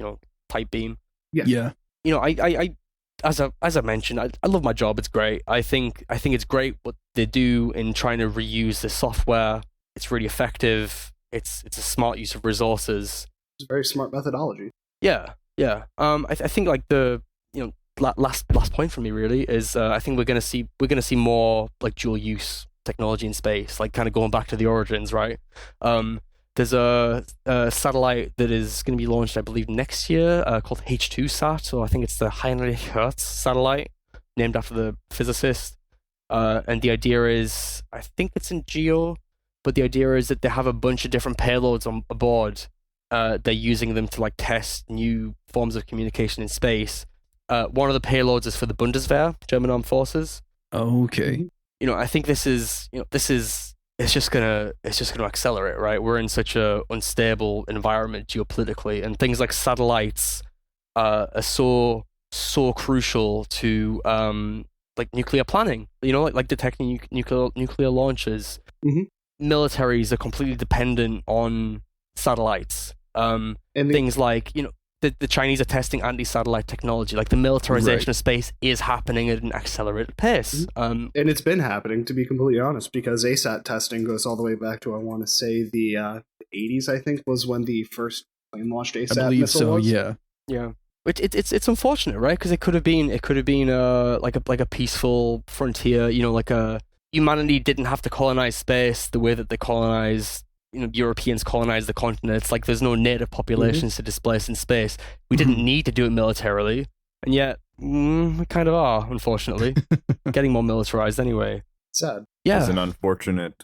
tight beam. Yeah. I as I mentioned, I love my job. It's great. I think it's great what they do in trying to reuse the software. It's really effective. It's a smart use of resources. It's a very smart methodology. Yeah. I think the last point from me really is I think we're gonna see more dual use technology in space, kind of going back to the origins, right? There's a satellite that is going to be launched, I believe, next year called H2SAT. So I think it's the Heinrich Hertz satellite, named after the physicist. And the idea is, I think it's in GEO, but the idea is that they have a bunch of different payloads on aboard. They're using them to test new forms of communication in space. One of the payloads is for the Bundeswehr, German Armed Forces. Okay. I think this is it's just gonna accelerate, right? We're in such a unstable environment geopolitically, and things like satellites are so so crucial to like nuclear planning. You know, like detecting nuclear launches. Militaries are completely dependent on satellites. And Things like, you know, the Chinese are testing anti-satellite technology. Like the militarization of space is happening at an accelerated pace. and it's been happening, to be completely honest, because ASAT testing goes all the way back to, I want to say, the 80s. I think was when the first plane launched ASAT. I believe missile so. was. Yeah. It's unfortunate, right? Because it could have been like a peaceful frontier. You know, like humanity didn't have to colonize space the way that they colonized. You know, Europeans colonized the continent. It's like there's no native populations to displace in space. We didn't need to do it militarily, and yet we kind of are, unfortunately, getting more militarized anyway. Sad. Yeah, It's an unfortunate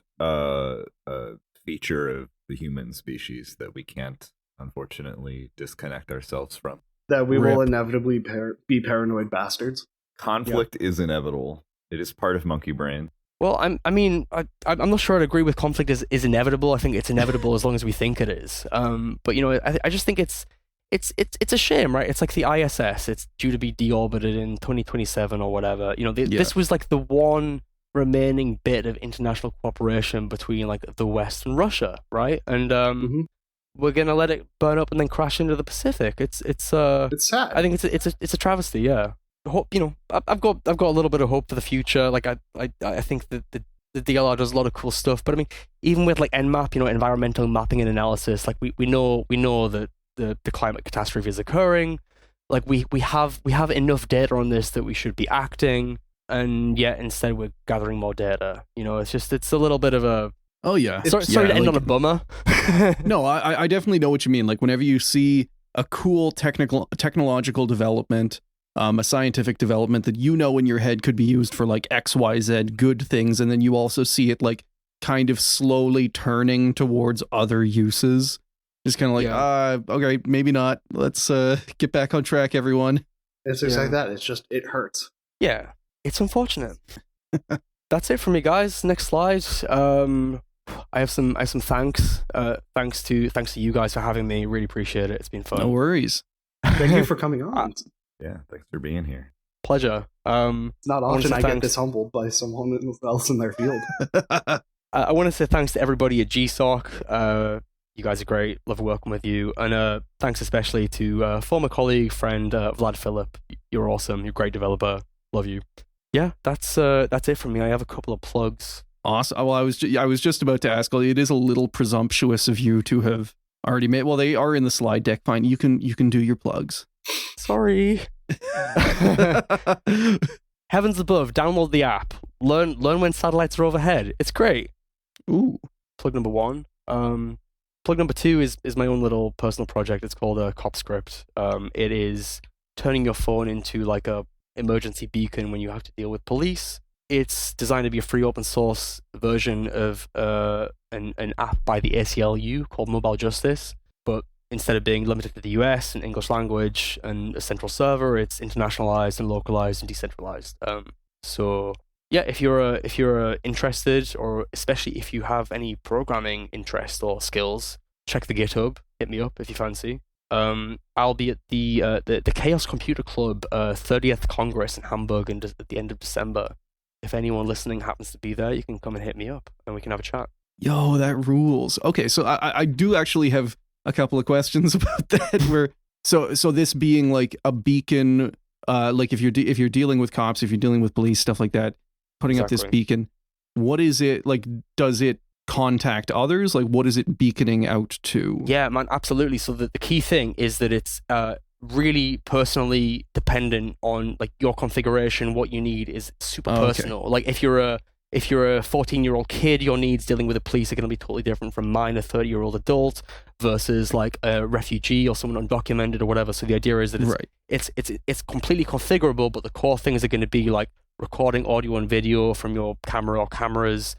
feature of the human species that we can't, unfortunately, disconnect ourselves from. That we will Rip. inevitably be paranoid bastards. Conflict is inevitable. It is part of monkey brain. Well, I'm not sure I'd agree with conflict is inevitable. I think it's inevitable as long as we think it is. But you know, I just think it's a shame, right? It's like the ISS. It's due to be deorbited in 2027 or whatever. You know, this was like the one remaining bit of international cooperation between like the West and Russia, right? And we're gonna let it burn up and then crash into the Pacific. It's sad. I think it's a travesty. Yeah. Hope, you know, I've got a little bit of hope for the future. Like I think that the DLR does a lot of cool stuff. But I mean, even with like NMAP, you know, environmental mapping and analysis, like we know that the climate catastrophe is occurring. Like we have enough data on this that we should be acting, and yet instead we're gathering more data. You know, it's a little bit of a sorry to end on a bummer. No, I definitely know what you mean. Like whenever you see a cool technological development, a scientific development that you know in your head could be used for like XYZ good things, and then you also see it like kind of slowly turning towards other uses. Just kind of like, okay, maybe not. Let's get back on track, everyone. It's just like that. It's just, it hurts. Yeah, it's unfortunate. That's it for me, guys. Next slide. I have some thanks. Thanks to you guys for having me. Really appreciate it. It's been fun. No worries. Thank you for coming on. Yeah, thanks for being here. Pleasure. It's not often I get this humbled by someone else in their field. I want to say thanks to everybody at GSOC. You guys are great. Love working with you. And thanks especially to former colleague, friend Vlad Phillip. You're awesome. You're a great developer. Love you. Yeah, that's it from me. I have a couple of plugs. Awesome. Well, I was just about to ask. It is a little presumptuous of you to have already made. Well, they are in the slide deck. Fine. You can do your plugs. Sorry. Heavens above, download the app. Learn when satellites are overhead. It's great. Ooh. Plug number 1. Plug number 2 is my own little personal project. It's called Cop Script. It is turning your phone into like a emergency beacon when you have to deal with police. It's designed to be a free open source version of an app by the ACLU called Mobile Justice, but instead of being limited to the US and English language and a central server, it's internationalized and localized and decentralized. So yeah, if you're interested, or especially if you have any programming interest or skills, check the GitHub. Hit me up if you fancy. I'll be at the Chaos Computer Club 30th Congress in Hamburg at the end of December. If anyone listening happens to be there, you can come and hit me up and we can have a chat. Yo, that rules. Okay, so I do actually have a couple of questions about that. So this being like a beacon, like if you're dealing with cops, if you're dealing with police, stuff like that, putting up this beacon, what is it like? Does it contact others? Like, what is it beaconing out to? Yeah, man, absolutely. So the key thing is that it's really personally dependent on like your configuration. What you need is super personal. Like if you're a 14-year-old kid, your needs dealing with the police are going to be totally different from mine, a 30-year-old adult, versus like a refugee or someone undocumented or whatever. So the idea is that it's completely configurable, but the core things are going to be like recording audio and video from your camera or cameras,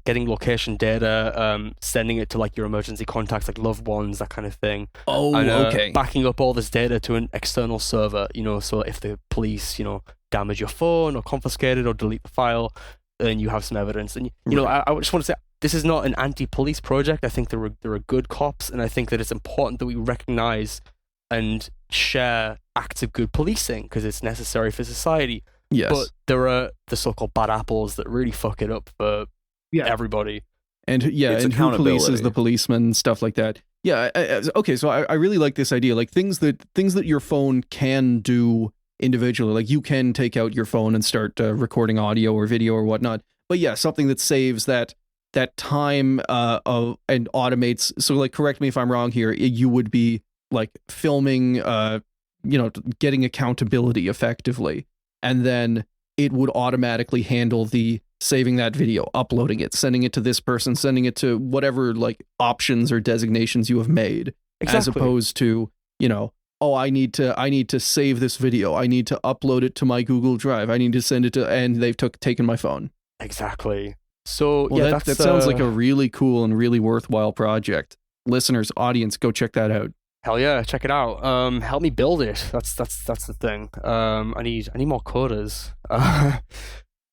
getting location data, sending it to like your emergency contacts, like loved ones, that kind of thing. And, backing up all this data to an external server, you know, so if the police, you know, damage your phone or confiscate it or delete the file, then you have some evidence. And you know, I just want to say, this is not an anti-police project. I think there are good cops, and I think that it's important that we recognize and share acts of good policing because it's necessary for society. Yes. But there are the so-called bad apples that really fuck it up for everybody. And It's and who polices accountability. the policemen, stuff like that. Yeah. Okay. So I really like this idea, like things that your phone can do individually. Like you can take out your phone and start recording audio or video or whatnot. But yeah, something that saves that time of and automates. So like, correct me if I'm wrong here. You would be like filming, getting accountability effectively, and then it would automatically handle the saving that video, uploading it, sending it to this person, sending it to whatever like options or designations you have made, as opposed to, I need to save this video. I need to upload it to my Google Drive. I need to send it to, and they've taken my phone. Exactly. So Well, that sounds like a really cool and really worthwhile project. Listeners, audience, go check that out. Hell yeah, check it out. Help me build it. That's the thing. I need more coders.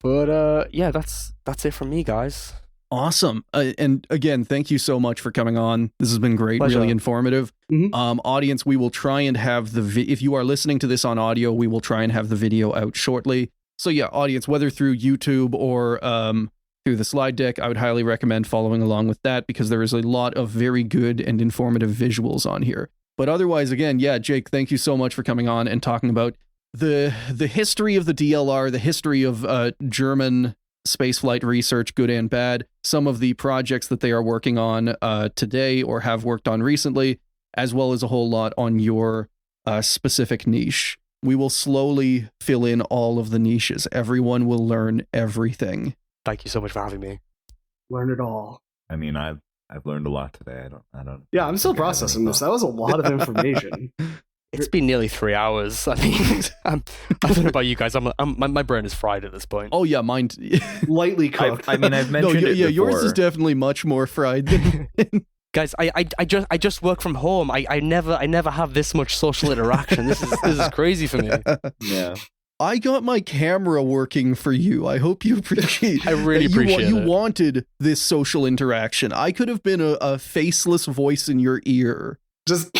But yeah, that's it from me, guys. Awesome. And again, thank you so much for coming on. This has been great, Pleasure. really informative. Mhm. Audience, we will try and have if you are listening to this on audio, we will try and have the video out shortly. So yeah, audience, whether through YouTube or through the slide deck, I would highly recommend following along with that because there is a lot of very good and informative visuals on here. But otherwise, again, yeah, Jake, thank you so much for coming on and talking about the history of the DLR, the history of German spaceflight research, good and bad, some of the projects that they are working on today or have worked on recently, as well as a whole lot on your specific niche. We will slowly fill in all of the niches. Everyone will learn everything. Thank you so much for having me. Learn it all. I mean, I've learned a lot today. I don't. Yeah, I'm still think I have processing any this. That was a lot of information. It's been nearly 3 hours. I mean, I don't know about you guys. My brain is fried at this point. Oh yeah, mine. Lightly cooked. I've mentioned it before. Yours is definitely much more fried than Guys, I just work from home. I never have this much social interaction. This is crazy for me. Yeah. I got my camera working for you. I hope you appreciate. I really that appreciate you it. wanted this social interaction. I could have been a faceless voice in your ear. Just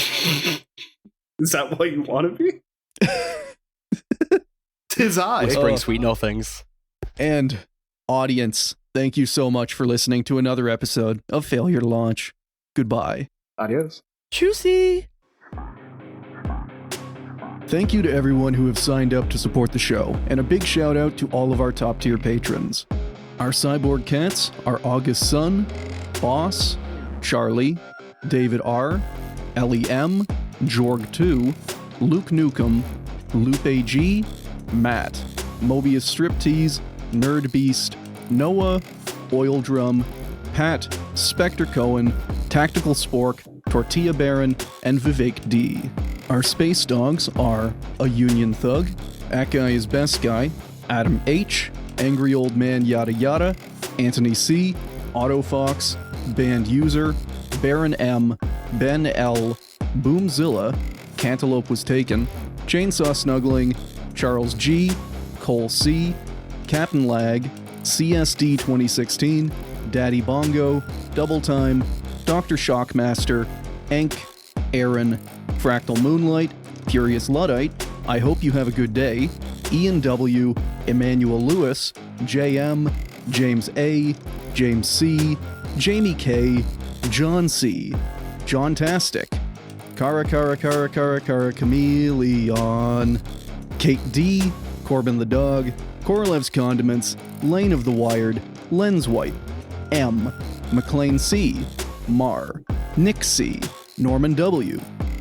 is that what you want to be? Tis I. Whispering sweet nothings. And audience, thank you so much for listening to another episode of Failure to Launch. Goodbye. Adios. Juicy. Thank you to everyone who have signed up to support the show, and a big shout out to all of our top tier patrons. Our cyborg cats are August Sun, Boss, Charlie, David R, Ellie M, Jorg 2, Luke Newcomb, Lupe AG, Matt, Mobius Striptease, Nerd Beast, Noah, Oil Drum, Pat, Spectre Cohen, Tactical Spork, Tortilla Baron, and Vivek D. Our space dogs are A Union Thug, That Guy is Best Guy, Adam H, Angry Old Man Yada Yada, Anthony C, Otto Fox, Band User, Baron M, Ben L, Boomzilla, Cantaloupe Was Taken, Chainsaw Snuggling, Charles G, Cole C, Captain Lag, CSD 2016, Daddy Bongo, Double Time, Dr. Shockmaster, Enk, Aaron, Fractal Moonlight, Furious Luddite, I Hope You Have a Good Day, Ian W, Emmanuel Lewis, JM, James A, James C, Jamie K, John C, John Tastic, Kara Chameleon, Kate D, Corbin the Dog, Korolev's Condiments, Lane of the Wired, Lens White, M, McLean C, Mar, Nick C, Norman W,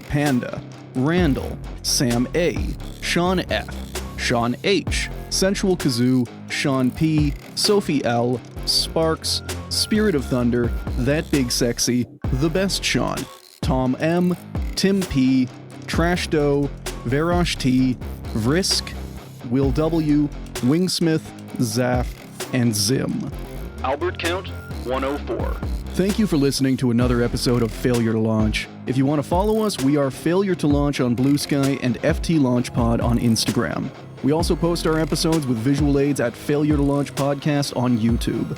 Panda, Randall, Sam A, Sean F, Sean H, Sensual Kazoo, Sean P, Sophie L, Sparks, Spirit of Thunder, That Big Sexy, The Best Sean, Tom M, Tim P, Trash Doe, Verosh T, Vrisk, Will W, Wingsmith, Zaf, and Zim. Albert Count 104. Thank you for listening to another episode of Failure to Launch. If you want to follow us, we are Failure to Launch on Blue Sky and FT Launch Pod on Instagram. We also post our episodes with visual aids at Failure to Launch Podcast on YouTube.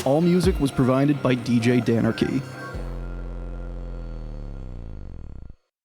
All music was provided by DJ Danarchy.